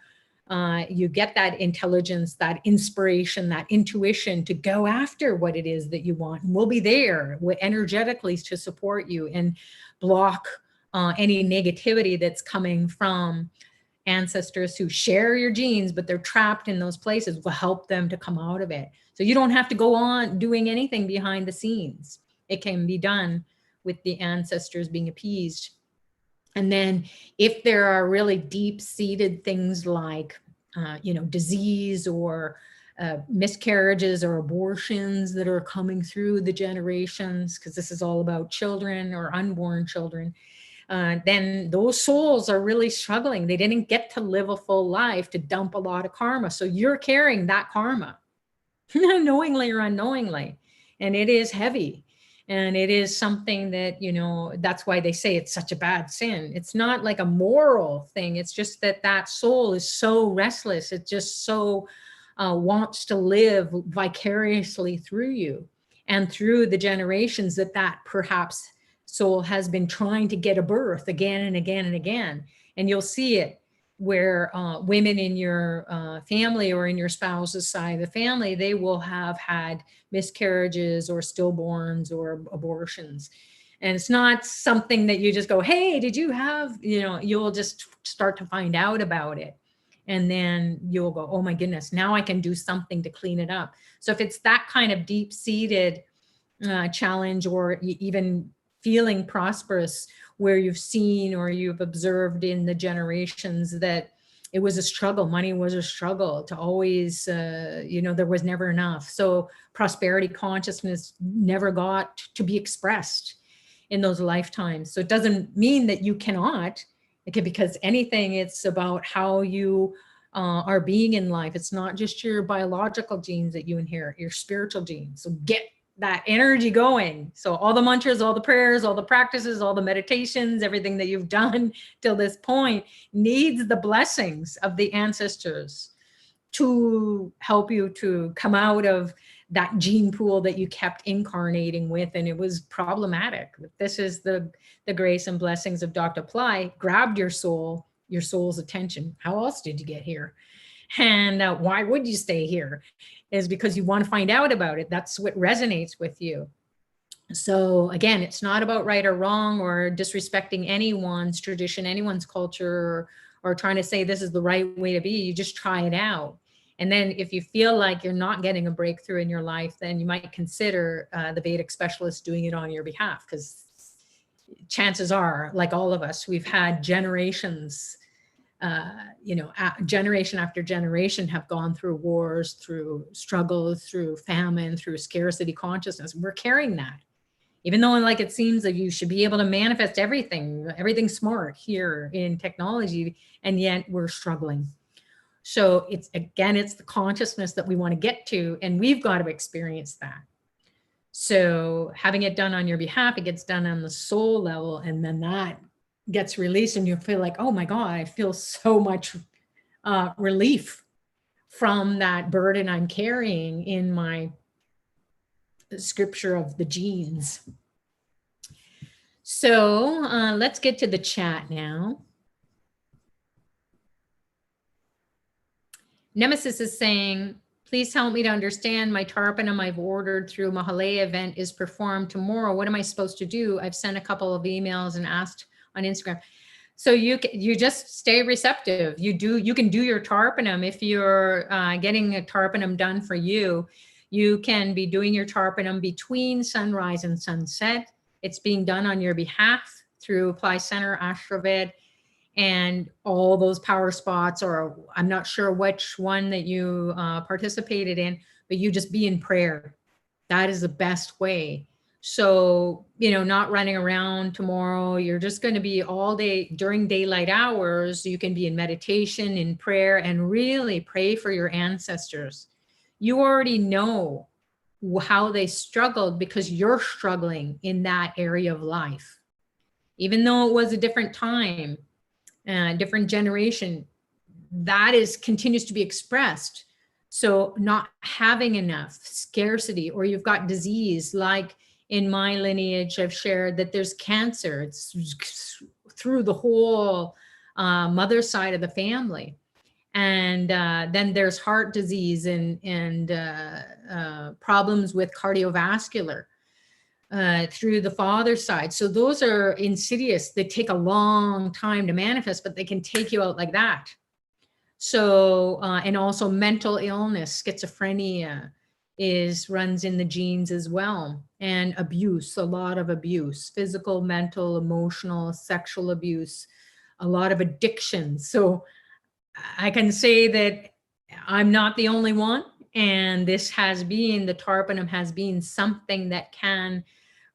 you get that intelligence, that inspiration, that intuition to go after what it is that you want. And we'll be there energetically to support you and block any negativity that's coming from ancestors who share your genes, but they're trapped in those places. Will help them to come out of it. So you don't have to go on doing anything behind the scenes. It can be done with the ancestors being appeased. And then if there are really deep-seated things like, disease or miscarriages or abortions that are coming through the generations, because this is all about children or unborn children, then those souls are really struggling. They didn't get to live a full life to dump a lot of karma. So you're carrying that karma, knowingly or unknowingly. And it is heavy. And it is something that, that's why they say it's such a bad sin. It's not like a moral thing. It's just that that soul is so restless. It just so wants to live vicariously through you and through the generations that perhaps soul has been trying to get a birth again and again and again. And you'll see it where women in your family or in your spouse's side of the family, they will have had miscarriages or stillborns or abortions. And it's not something that you just go, hey, did you have, you'll just start to find out about it. And then you'll go, oh my goodness, now I can do something to clean it up. So if it's that kind of deep-seated challenge, or even feeling prosperous, where you've seen or you've observed in the generations that it was a struggle, money was a struggle to always, there was never enough. So prosperity consciousness never got to be expressed in those lifetimes. So it doesn't mean that you cannot, because anything, it's about how you are being in life. It's not just your biological genes that you inherit, your spiritual genes. So get that energy going. So all the mantras, all the prayers, all the practices, all the meditations, everything that you've done till this point needs the blessings of the ancestors to help you to come out of that gene pool that you kept incarnating with. And it was problematic. This is the grace and blessings of Dr. Pillai grabbed your soul's attention. How else did you get here? And why would you stay here? Is because you want to find out about it. That's what resonates with you. So again, it's not about right or wrong or disrespecting anyone's tradition, anyone's culture, or trying to say this is the right way to be. You just try it out. And then if you feel like you're not getting a breakthrough in your life, then you might consider the Vedic specialist doing it on your behalf, because chances are, like all of us, we've had generations, generation after generation have gone through wars, through struggles, through famine, through scarcity consciousness. We're carrying that. Even though like it seems that you should be able to manifest everything smart here in technology, and yet we're struggling. So it's the consciousness that we want to get to, and we've got to experience that. So having it done on your behalf, it gets done on the soul level, and then that gets released and you feel like, oh my God, I feel so much relief from that burden I'm carrying in my scripture of the genes. So let's get to the chat now. Nemesis is saying, please help me to understand my Tarpanam I've ordered through Mahalaya event is performed tomorrow. What am I supposed to do? I've sent a couple of emails and asked on Instagram. So you just stay receptive. You can do your Tarpanam. If you're getting a Tarpanam done for you, you can be doing your Tarpanam between sunrise and sunset. It's being done on your behalf through Apply Center, Ashraved, and all those power spots, or I'm not sure which one that you participated in, but you just be in prayer. That is the best way. So, not running around tomorrow. You're just going to be all day during daylight hours. You can be in meditation, in prayer, and really pray for your ancestors. You already know how they struggled because you're struggling in that area of life. Even though it was a different time, different generation, that continues to be expressed. So not having enough, scarcity, or you've got disease, like in my lineage, I've shared that there's cancer. It's through the whole mother side of the family. And then there's heart disease and problems with cardiovascular through the father side. So those are insidious. They take a long time to manifest, but they can take you out like that. So, and also mental illness, schizophrenia runs in the genes as well. And abuse, a lot of abuse, physical, mental, emotional, sexual abuse, a lot of addiction. So I can say that I'm not the only one. And this the Tarpanam has been something that can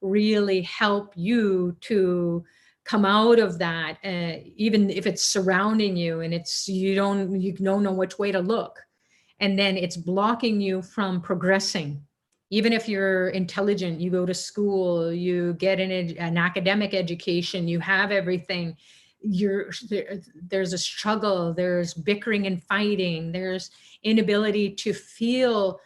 really help you to come out of that, even if it's surrounding you and you don't know which way to look, and then it's blocking you from progressing. Even if you're intelligent, you go to school, you get an academic education, you have everything, there's a struggle, there's bickering and fighting, there's inability to feel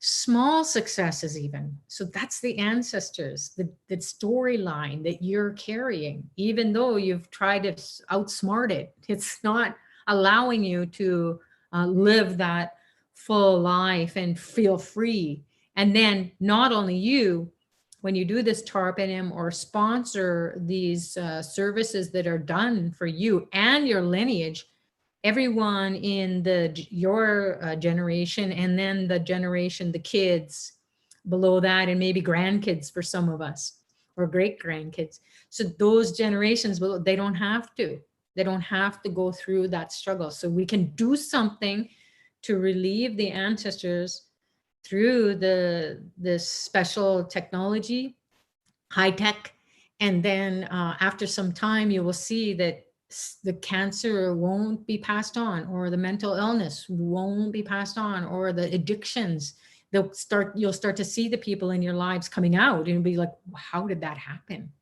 small successes even. So that's the ancestors, the storyline that you're carrying. Even though you've tried to outsmart it, it's not allowing you to live that full life and feel free. And then not only you, when you do this Tarpanam or sponsor these services that are done for you and your lineage, everyone in your generation, and then the kids below that, and maybe grandkids for some of us, or great grandkids. So those generations, they don't have to go through that struggle. So we can do something to relieve the ancestors through this special technology, high tech. And then after some time, you will see that the cancer won't be passed on, or the mental illness won't be passed on, or the addictions. You'll start to see the people in your lives coming out and be like, how did that happen?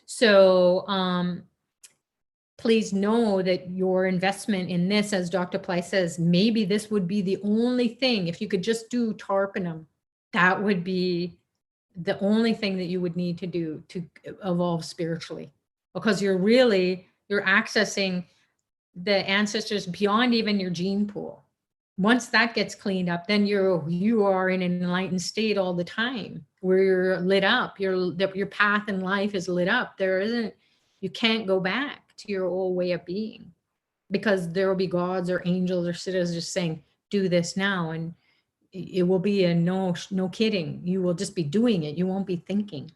So please know that your investment in this, as Dr. Pillai says, maybe this would be the only thing. If you could just do Tarpanam, that would be the only thing that you would need to do to evolve spiritually, because you're accessing the ancestors beyond even your gene pool. Once that gets cleaned up, then you are in an enlightened state all the time, where you're lit up. Your path in life is lit up. You can't go back to your old way of being, because there will be gods or angels or siddhas just saying, do this now. And it will be a no kidding. You will just be doing it. You won't be thinking.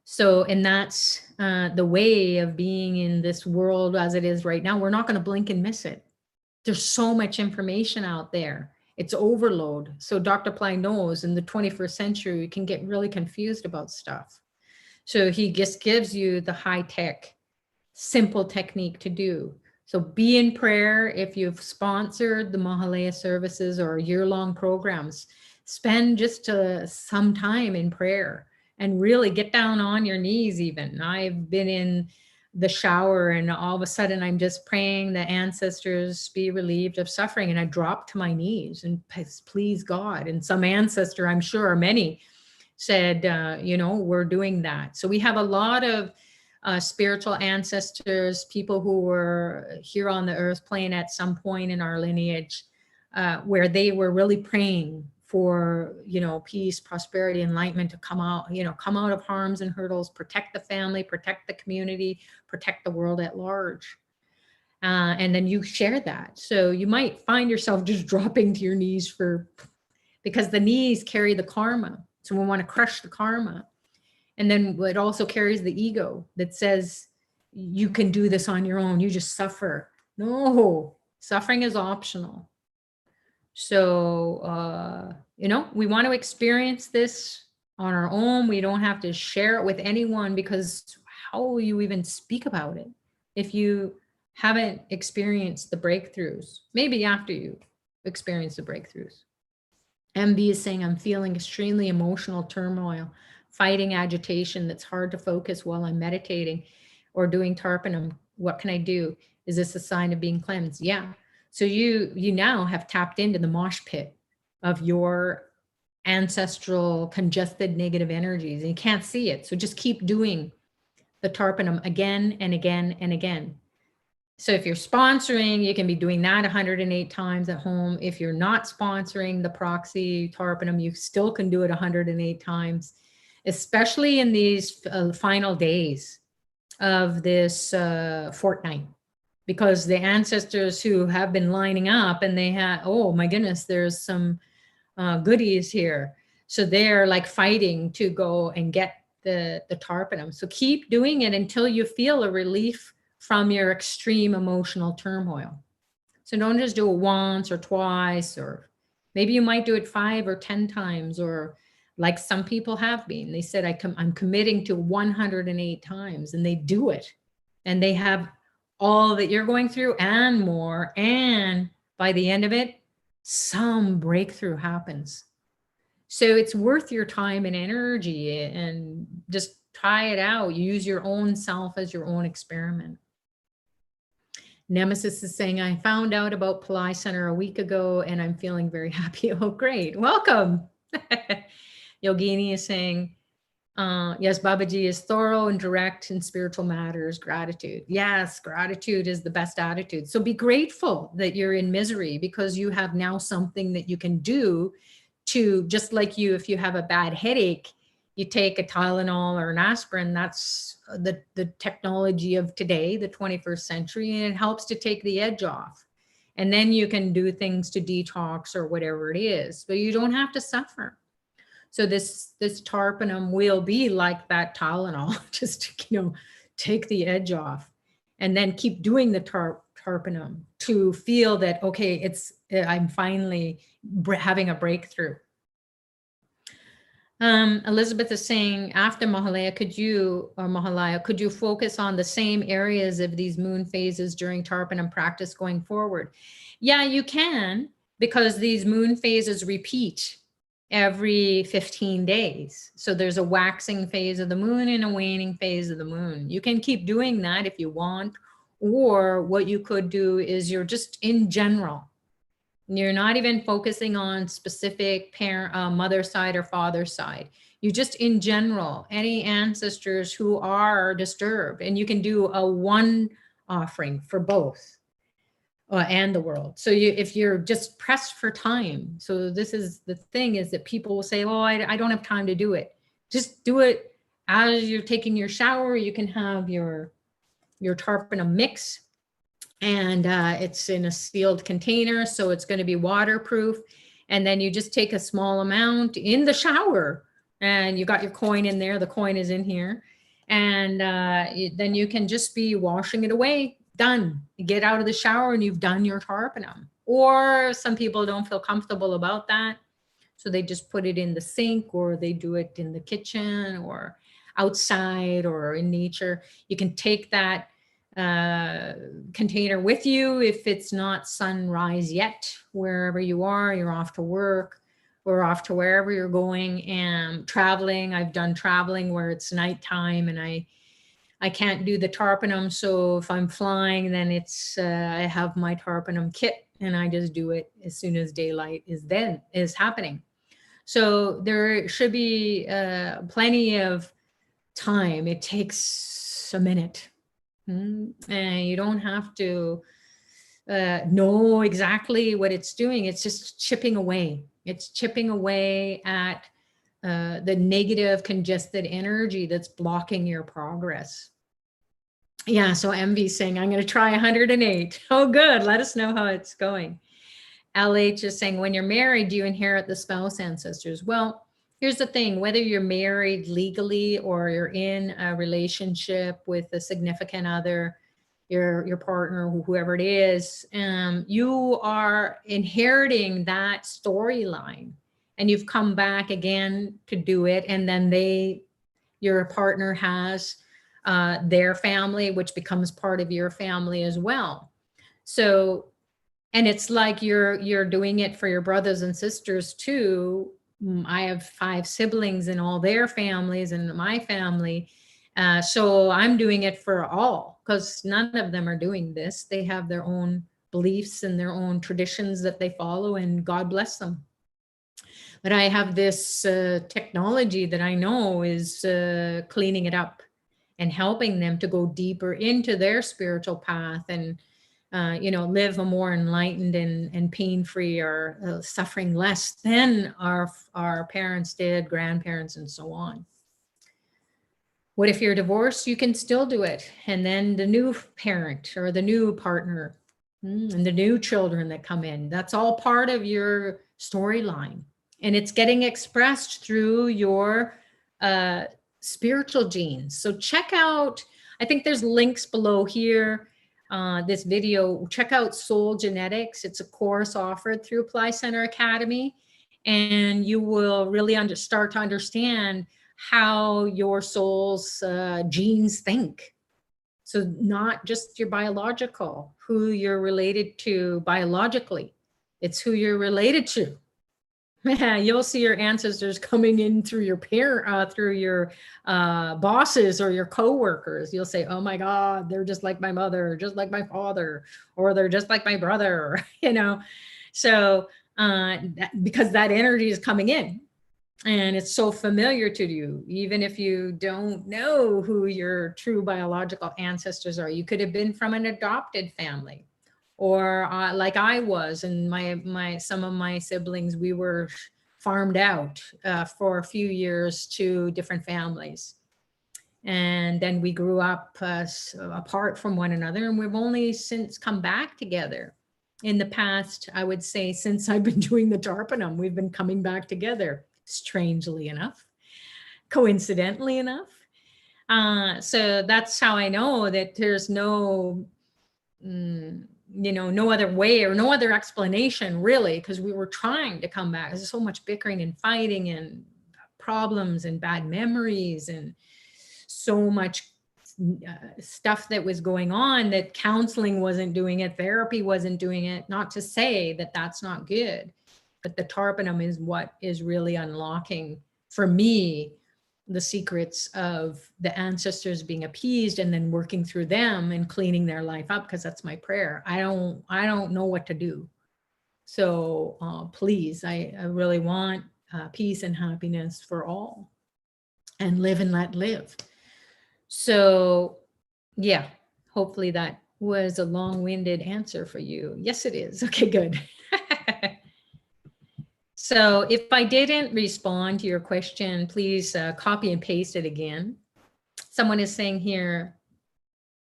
So, and that's the way of being in this world as it is right now. We're not going to blink and miss it. There's so much information out there. It's overload. So Dr. Pillai knows in the 21st century, you can get really confused about stuff. So he just gives you the high tech, simple technique to do. So be in prayer. If you've sponsored the Mahalaya services or year-long programs, spend just some time in prayer and really get down on your knees even. I've been in the shower and all of a sudden I'm just praying the ancestors be relieved of suffering, and I drop to my knees and please God. And some ancestor, I'm sure many, said, we're doing that. So we have a lot of spiritual ancestors, people who were here on the earth plane at some point in our lineage, where they were really praying for, you know, peace, prosperity, enlightenment to come out, you know, come out of harms and hurdles, protect the family, protect the community, protect the world at large. And then you share that. So you might find yourself just dropping to your knees because the knees carry the karma. So we want to crush the karma. And then it also carries the ego that says, you can do this on your own. You just suffer. No, suffering is optional. So, you know, we want to experience this on our own. We don't have to share it with anyone, because how will you even speak about it if you haven't experienced the breakthroughs? Maybe after you experience the breakthroughs. MB is saying, I'm feeling extremely emotional turmoil, fighting agitation that's hard to focus while I'm meditating or doing Tarpanam. What can I do? Is this a sign of being cleansed? Yeah. So you now have tapped into the mosh pit of your ancestral congested negative energies, and you can't see it. So just keep doing the Tarpanam again and again and again. So if you're sponsoring, you can be doing that 108 times at home. If you're not sponsoring the proxy Tarpanam, you still can do it 108 times, especially in these final days of this fortnight, because the ancestors who have been lining up, and they had, oh my goodness, there's some goodies here. So they're like fighting to go and get the Tarpanam. So keep doing it until you feel a relief from your extreme emotional turmoil. So don't just do it once or twice, or maybe you might do it 5 or 10 times, or like some people have been. They said, I'm committing to 108 times, and they do it. And they have all that you're going through and more. And by the end of it, some breakthrough happens. So it's worth your time and energy, and just try it out. Use your own self as your own experiment. Nemesis is saying, I found out about Pillai Center a week ago and I'm feeling very happy. Oh, great. Welcome. Yogini is saying, yes, Babaji is thorough and direct in spiritual matters. Gratitude. Yes, gratitude is the best attitude. So be grateful that you're in misery, because you have now something that you can do to, just like if you have a bad headache, you take a Tylenol or an aspirin. That's the technology of today, the 21st century, and it helps to take the edge off. And then you can do things to detox or whatever it is, but you don't have to suffer. So this Tarpanam will be like that Tylenol, just to, you know, take the edge off, and then keep doing the Tarpanam to feel that, okay, I'm finally having a breakthrough. Elizabeth is saying, after Mahalaya, could you focus on the same areas of these moon phases during Tarpanam practice going forward? Yeah, you can, because these moon phases repeat every 15 days. So there's a waxing phase of the moon and a waning phase of the moon. You can keep doing that if you want, or what you could do is you're just in general. You're not even focusing on specific parent, mother side or father side. You just in general, any ancestors who are disturbed, and you can do a one offering for both and the world. So if you're just pressed for time, so this is the thing, is that people will say, oh, I don't have time to do it. Just do it as you're taking your shower. You can have your Tarpanam mix, and it's in a sealed container, so it's going to be waterproof. And then you just take a small amount in the shower, and you got your coin in there. The coin is in here. And then you can just be washing it away. Done. You get out of the shower and you've done your Tarpanam. Or some people don't feel comfortable about that, so they just put it in the sink, or they do it in the kitchen or outside or in nature. You can take that container with you if it's not sunrise yet, wherever you are. You're off to work or off to wherever you're going, and traveling. I've done traveling where it's nighttime and I can't do the Tarpanam. So if I'm flying, then it's I have my Tarpanam kit, and I just do it as soon as daylight is happening. So there should be plenty of time. It takes a minute. And you don't have to know exactly what it's doing. It's just chipping away. It's chipping away at the negative congested energy that's blocking your progress. Yeah, so Envy's saying, I'm going to try 108. Oh, good. Let us know how it's going. LH is saying, when you're married, do you inherit the spouse ancestors? Well, here's the thing, whether you're married legally or you're in a relationship with a significant other, your partner, whoever it is, you are inheriting that storyline, and you've come back again to do it. And then your partner has their family, which becomes part of your family as well. So, and it's like you're doing it for your brothers and sisters too. I have 5 siblings and all their families and my family. So I'm doing it for all, because none of them are doing this. They have their own beliefs and their own traditions that they follow, and God bless them. But I have this technology that I know is cleaning it up and helping them to go deeper into their spiritual path and live a more enlightened and pain-free, or suffering less than our parents did, grandparents, and so on. What if you're divorced? You can still do it. And then the new parent or the new partner and the new children that come in, that's all part of your storyline. And it's getting expressed through your spiritual genes. So check out, I think there's links below here. This video, check out Soul Genetics. It's a course offered through Apply Center Academy, and you will really start to understand how your soul's genes think. So not just your biological, who you're related to biologically, it's who you're related to. You'll see your ancestors coming in through your bosses or your coworkers. You'll say, oh my God, they're just like my mother, just like my father, or they're just like my brother, So because that energy is coming in and it's so familiar to you, even if you don't know who your true biological ancestors are. You could have been from an adopted family. Or like I was, and some of my siblings, we were farmed out for a few years to different families. And then we grew up apart from one another, and we've only since come back together. In the past, I would say, since I've been doing the Tarpanam, we've been coming back together, strangely enough, coincidentally enough. So that's how I know that there's no no other way or no other explanation, really, because we were trying to come back. There's so much bickering and fighting and problems and bad memories and so much stuff that was going on, that counseling wasn't doing it, therapy wasn't doing it. Not to say that that's not good, but the Tarpanam is what is really unlocking, for me, the secrets of the ancestors being appeased, and then working through them and cleaning their life up, because that's my prayer. I don't know what to do. So please, I really want peace and happiness for all, and live and let live. So yeah, hopefully that was a long-winded answer for you. Yes, it is. Okay, good. So if I didn't respond to your question, please copy and paste it again. Someone is saying here,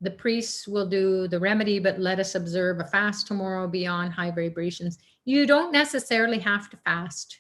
the priests will do the remedy, but let us observe a fast tomorrow beyond high vibrations. You don't necessarily have to fast.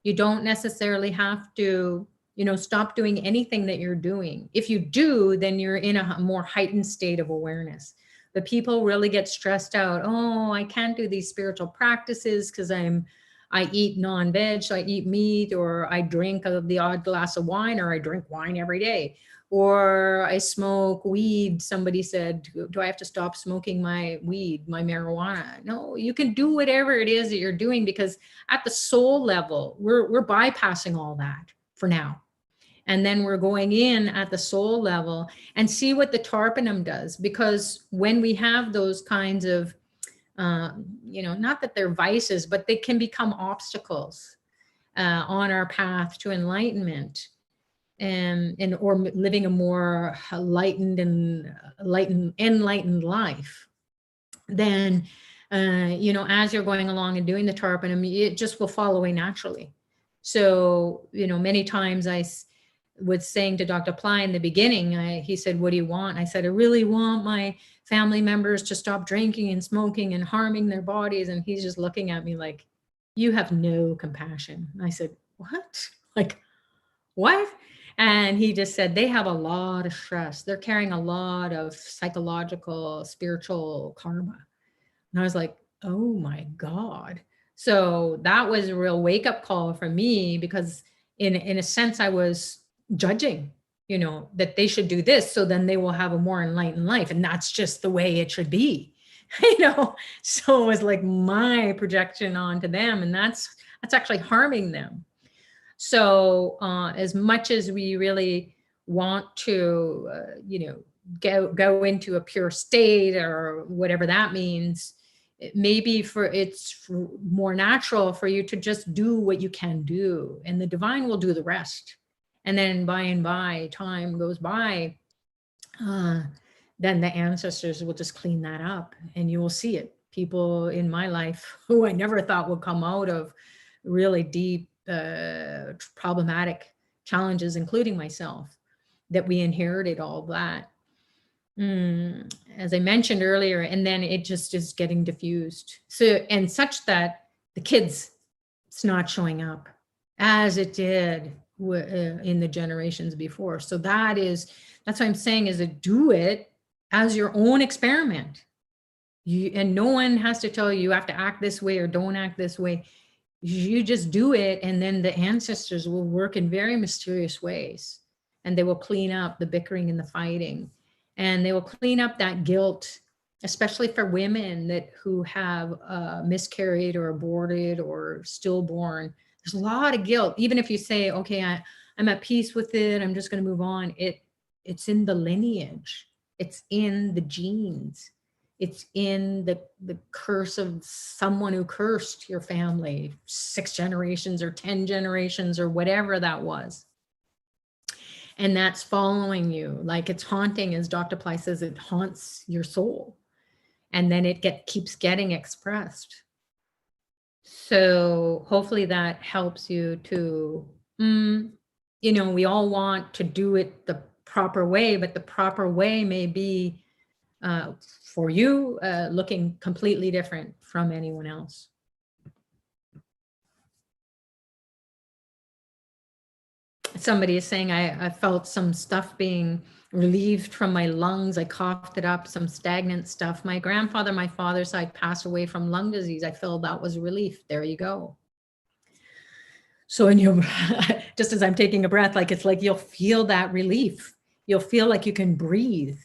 You don't necessarily have to, stop doing anything that you're doing. If you do, then you're in a more heightened state of awareness. But people really get stressed out. Oh, I can't do these spiritual practices because I eat non-veg, so I eat meat, or I drink the odd glass of wine, or I drink wine every day, or I smoke weed. Somebody said, do I have to stop smoking my weed, my marijuana? No, you can do whatever it is that you're doing, because at the soul level, we're bypassing all that for now. And then we're going in at the soul level and see what the Tarpanam does. Because when we have those kinds of not that they're vices, but they can become obstacles on our path to enlightenment, or living a more enlightened life. Then You know, as you're going along and doing the Tarpanam, it just will fall away naturally. So, you know, many times was saying to Dr. Pillai in the beginning, he said, what do you want? I said, I really want my family members to stop drinking and smoking and harming their bodies. And he's just looking at me like, you have no compassion. I said, what? Like, what? And he just said, they have a lot of stress. They're carrying a lot of psychological, spiritual karma. And I was like, oh my God. So that was a real wake up call for me, because in a sense, I was judging, you know, that they should do this, so then they will have a more enlightened life. And that's just the way it should be, you know? So it was like my projection onto them, and that's actually harming them. So as much as we really want to, you know, go into a pure state or whatever that means, maybe it's more natural for you to just do what you can do, and the divine will do the rest. And then by and by, time goes by, then the ancestors will just clean that up, and you will see it. People in my life who I never thought would come out of really deep, problematic challenges, including myself, that we inherited all that. As I mentioned earlier, and then it just is getting diffused. So, and such that the kids, it's not showing up as it did in the generations before. So that's what I'm saying, is to do it as your own experiment. And no one has to tell you, you have to act this way or don't act this way. You just do it, and then the ancestors will work in very mysterious ways, and they will clean up the bickering and the fighting, and they will clean up that guilt, especially for women who have miscarried or aborted or stillborn. There's a lot of guilt. Even if you say, okay, I'm at peace with it, I'm just going to move on. It's in the lineage. It's in the genes. It's in the curse of someone who cursed your family 6 generations or 10 generations or whatever that was. And that's following you. Like, it's haunting, as Dr. Pillai says, it haunts your soul. And then it keeps getting expressed. So hopefully that helps you to, you know, we all want to do it the proper way, but the proper way may be for you looking completely different from anyone else. Somebody is saying, I felt some stuff being relieved from my lungs. I coughed it up, some stagnant stuff. My grandfather, my father's side, passed away from lung disease. I felt that was relief. There you go. So in your, just as I'm taking a breath, like, it's like you'll feel that relief. You'll feel like you can breathe.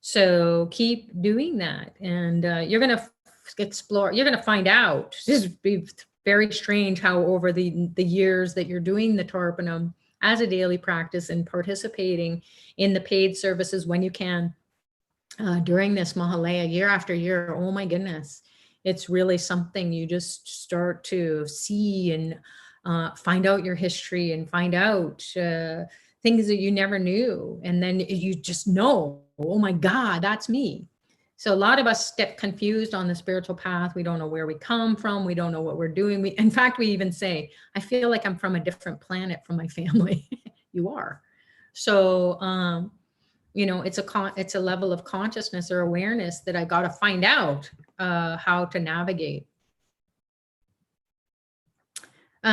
So keep doing that, and you're going to explore. You're going to find out. This would be very strange how over the years that you're doing the Tarpanam as a daily practice and participating in the paid services when you can during this Mahalaya year after year. Oh my goodness, it's really something. You just start to see and find out your history and find out things that you never knew. And then you just know, oh my God, that's me. So a lot of us get confused on the spiritual path. We don't know where we come from. We don't know what we're doing. In fact, we even say, I feel like I'm from a different planet from my family. You are. So, you know, it's a level of consciousness or awareness that I got to find out how to navigate.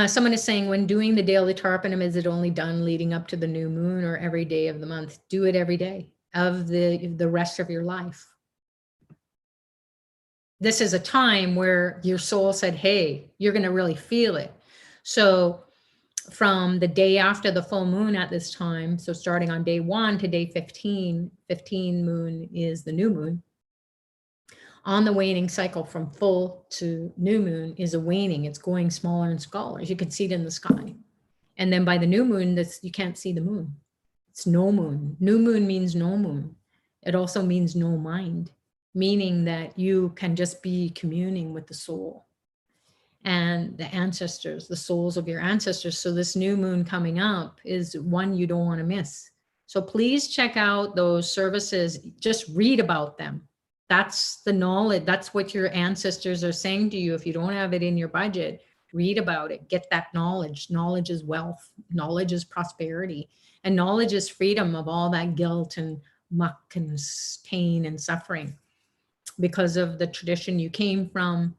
Someone is saying, when doing the daily Tarpanam, is it only done leading up to the new moon or every day of the month? Do it every day of the rest of your life. This is a time where your soul said, hey, you're going to really feel it. So from the day after the full moon at this time, so starting on day 1 to day 15, 15 moon is the new moon. On the waning cycle from full to new moon is a waning. It's going smaller and smaller. You can see it in the sky. And then by the new moon, you can't see the moon. It's no moon. New moon means no moon. It also means no mind, meaning that you can just be communing with the soul and the ancestors, the souls of your ancestors. So this new moon coming up is one you don't want to miss. So please check out those services. Just read about them. That's the knowledge. That's what your ancestors are saying to you. If you don't have it in your budget, read about it, get that knowledge. Knowledge is wealth. Knowledge is prosperity. And knowledge is freedom of all that guilt and muck and pain and suffering because of the tradition you came from,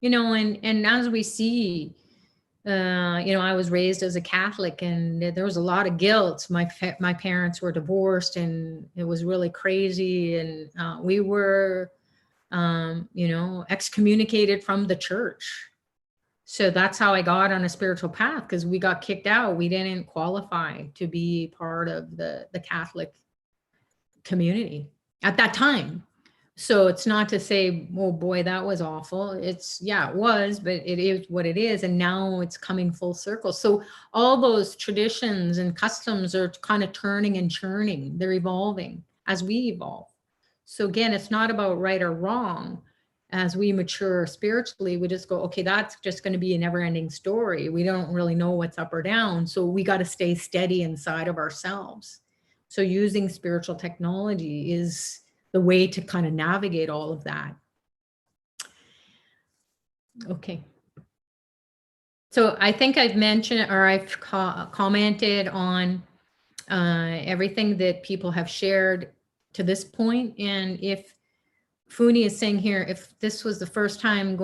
and as we see, I was raised as a Catholic, and there was a lot of guilt. My parents were divorced, and it was really crazy, and we were, excommunicated from the church. So that's how I got on a spiritual path, because we got kicked out. We didn't qualify to be part of the Catholic community at that time. So it's not to say, oh boy, that was awful. It was, but it is what it is. And now it's coming full circle. So all those traditions and customs are kind of turning and churning. They're evolving as we evolve. So again, it's not about right or wrong. As we mature spiritually, we just go, okay, that's just going to be a never ending story. We don't really know what's up or down. So we got to stay steady inside of ourselves. So using spiritual technology is the way to kind of navigate all of that. Okay. So I think I've mentioned, or I've commented on everything that people have shared to this point. And if Funi is saying here, if this was the first time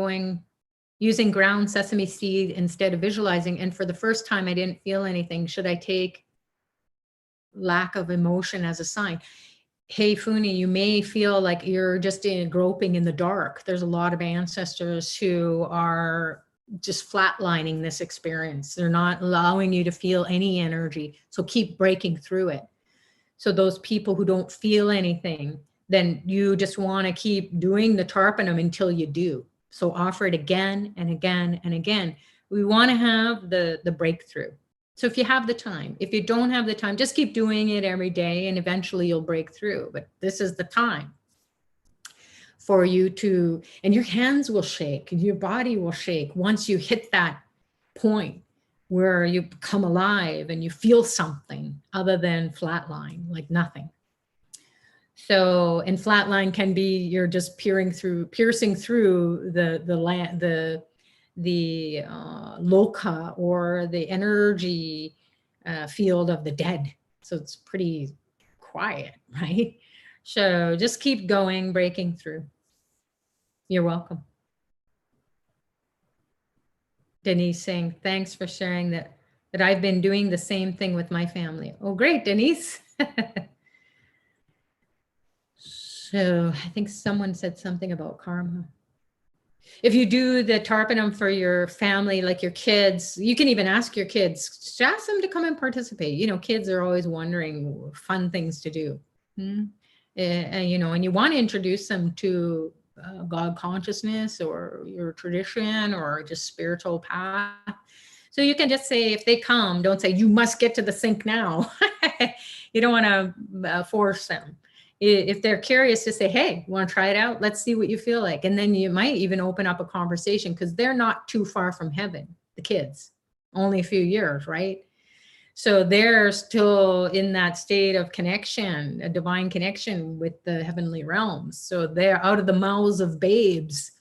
using ground sesame seed instead of visualizing, and for the first time I didn't feel anything, should I take lack of emotion as a sign? Hey, Funi, you may feel like you're just groping in the dark. There's a lot of ancestors who are just flatlining this experience. They're not allowing you to feel any energy. So keep breaking through it. So those people who don't feel anything, then you just want to keep doing the Tarpanam until you do. So offer it again and again and again. We want to have the breakthrough. So if you have the time, if you don't have the time, just keep doing it every day and eventually you'll break through. But this is the time for you to, and your hands will shake and your body will shake once you hit that point where you become alive and you feel something other than flatline, like nothing. So, and flatline can be you're just piercing through the loka or the energy field of the dead. So it's pretty quiet, right? So just keep going, breaking through. You're welcome. Denise saying, thanks for sharing that I've been doing the same thing with my family. Oh, great, Denise. So I think someone said something about karma. If you do the Tarpanam for your family, like your kids, you can even ask your kids, ask them to come and participate. Kids are always wondering fun things to do. And you want to introduce them to God consciousness or your tradition or just spiritual path. So you can just say, if they come, don't say, you must get to the sink now. You don't want to force them. If they're curious, to say, hey, want to try it out? Let's see what you feel like. And then you might even open up a conversation, because they're not too far from heaven, the kids, only a few years, right? So they're still in that state of connection, a divine connection with the heavenly realms. So they're out of the mouths of babes.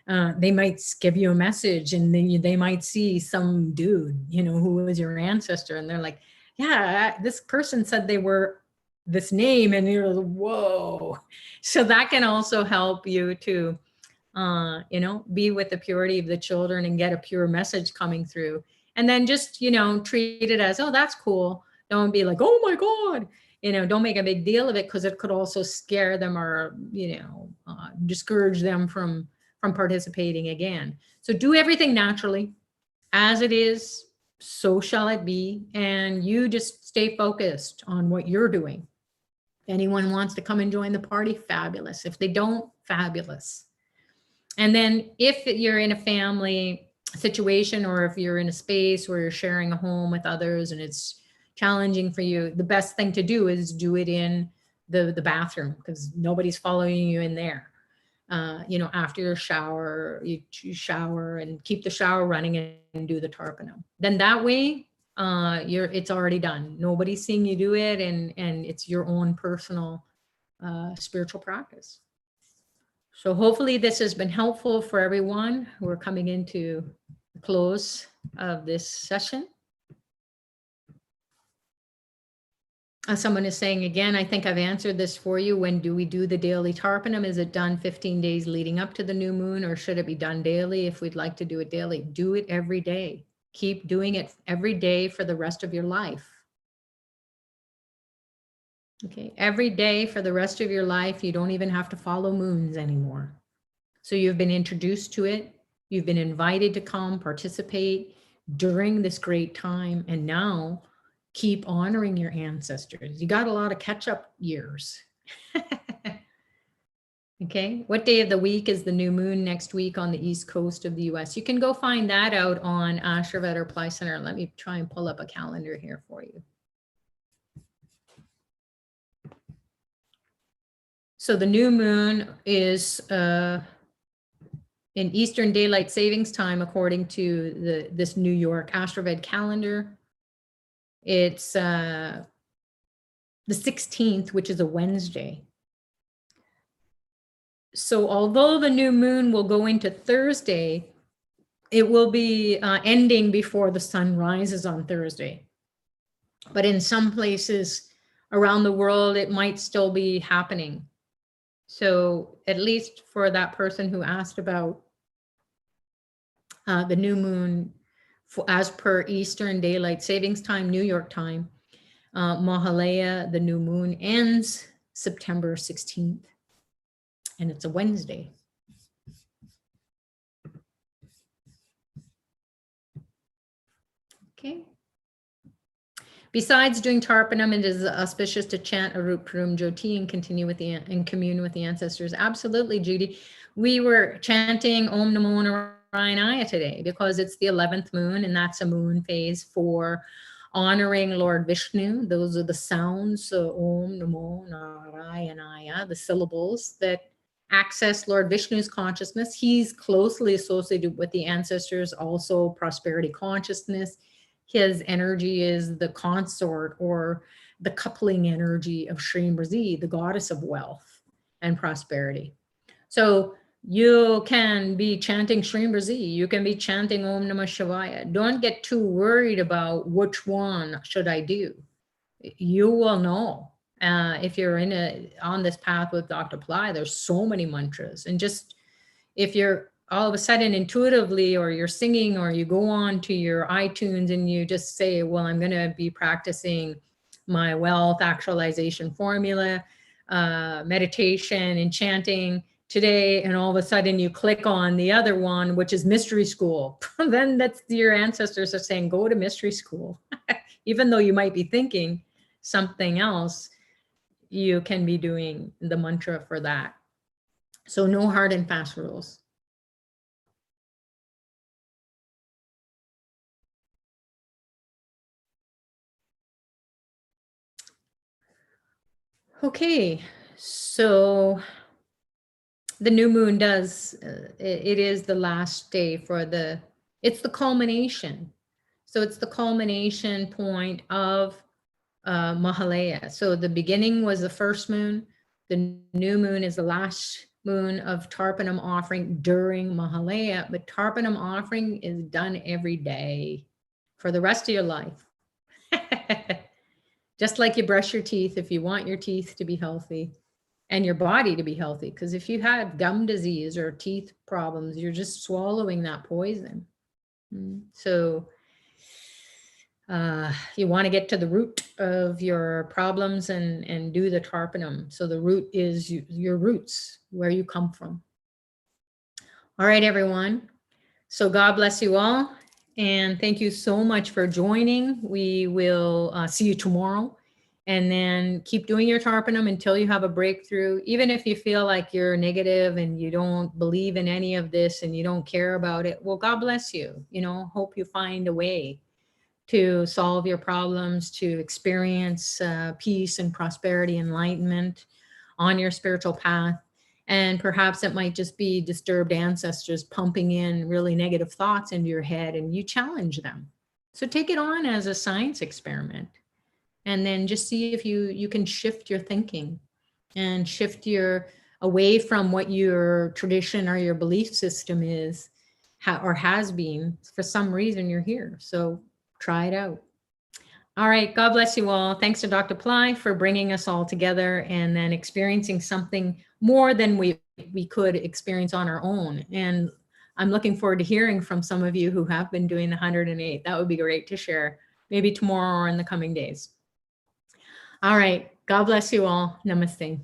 They might give you a message, and then they might see some dude, who was your ancestor. And they're like, yeah, this person said they were this name, and you're like, whoa. So that can also help you to, be with the purity of the children and get a pure message coming through. And then just, treat it as, oh, that's cool. Don't be like, oh my God, don't make a big deal of it, because it could also scare them or, discourage them from participating again. So do everything naturally, as it is, so shall it be. And you just stay focused on what you're doing. If anyone wants to come and join the party, fabulous. If they don't, fabulous. And then if you're in a family situation, or if you're in a space where you're sharing a home with others and it's challenging for you, the best thing to do is do it in the bathroom, because nobody's following you in there. After your shower, you shower and keep the shower running and do the Tarpanam. Then that way, it's already done. Nobody's seeing you do it, and it's your own personal spiritual practice. So hopefully this has been helpful for everyone. We're coming into the close of this session. Someone is saying again, I think I've answered this for you. When do we do the daily Tarpanam? Is it done 15 days leading up to the new moon, or should it be done daily? If we'd like to do it daily, do it every day. Keep doing it every day for the rest of your life. Okay, every day for the rest of your life. You don't even have to follow moons anymore. So you've been introduced to it. You've been invited to come participate during this great time. And now keep honoring your ancestors. You got a lot of catch-up years. Okay, what day of the week is the new moon next week on the east coast of the US? You can go find that out on Ashravet or Pillai Center. Let me try and pull up a calendar here for you. So the new moon is in Eastern Daylight Savings Time, according to this New York Astroved calendar. It's the 16th, which is a Wednesday. So although the new moon will go into Thursday, it will be ending before the sun rises on Thursday. But in some places around the world, it might still be happening. So at least for that person who asked about the new moon, as per Eastern Daylight Savings Time, New York time, Mahalaya, the new moon ends September 16th, and it's a Wednesday. Okay. Besides doing Tarpanam, it is auspicious to chant Arup Purum Jyoti and continue with and commune with the ancestors. Absolutely, Judy. We were chanting Om Namo Naranaya today because it's the 11th moon, and that's a moon phase for honoring Lord Vishnu. Those are the sounds, Om Namo Narayanaya, the syllables that access Lord Vishnu's consciousness. He's closely associated with the ancestors, also prosperity consciousness. His energy is the consort or the coupling energy of Shrimrzi, the goddess of wealth and prosperity. So you can be chanting Shrimrzi, you can be chanting Om Namah Shivaya. Don't get too worried about which one should I do. You will know. If you're on this path with Dr. Pillai, there's so many mantras. And just if you're all of a sudden intuitively, or you're singing, or you go on to your iTunes and you just say, well, I'm going to be practicing my wealth actualization formula, meditation and chanting today, and all of a sudden you click on the other one, which is mystery school, then that's your ancestors are saying, go to mystery school. Even though you might be thinking something else, you can be doing the mantra for that. So no hard and fast rules. Okay, so the new moon does, it is the last day for it's the culmination. So it's the culmination point of Mahalaya. So the beginning was the first moon. The new moon is the last moon of Tarpanam offering during Mahalaya, but Tarpanam offering is done every day for the rest of your life. Just like you brush your teeth, if you want your teeth to be healthy and your body to be healthy, because if you had gum disease or teeth problems, you're just swallowing that poison. So you want to get to the root of your problems and do the Tarpanam. So the root is your roots, where you come from. All right, everyone. So God bless you all. And thank you so much for joining. We will see you tomorrow. And then keep doing your Tarpanam until you have a breakthrough. Even if you feel like you're negative and you don't believe in any of this and you don't care about it, well, God bless you. You know, hope you find a way to solve your problems, to experience peace and prosperity, enlightenment on your spiritual path. And perhaps it might just be disturbed ancestors pumping in really negative thoughts into your head, and you challenge them. So take it on as a science experiment, and then just see if you can shift your thinking and shift your away from what your tradition or your belief system is, or has been. For some reason, you're here. So try it out. All right. God bless you all. Thanks to Dr. Pillai for bringing us all together and then experiencing something more than we could experience on our own. And I'm looking forward to hearing from some of you who have been doing the 108. That would be great to share, maybe tomorrow or in the coming days. All right. God bless you all. Namaste.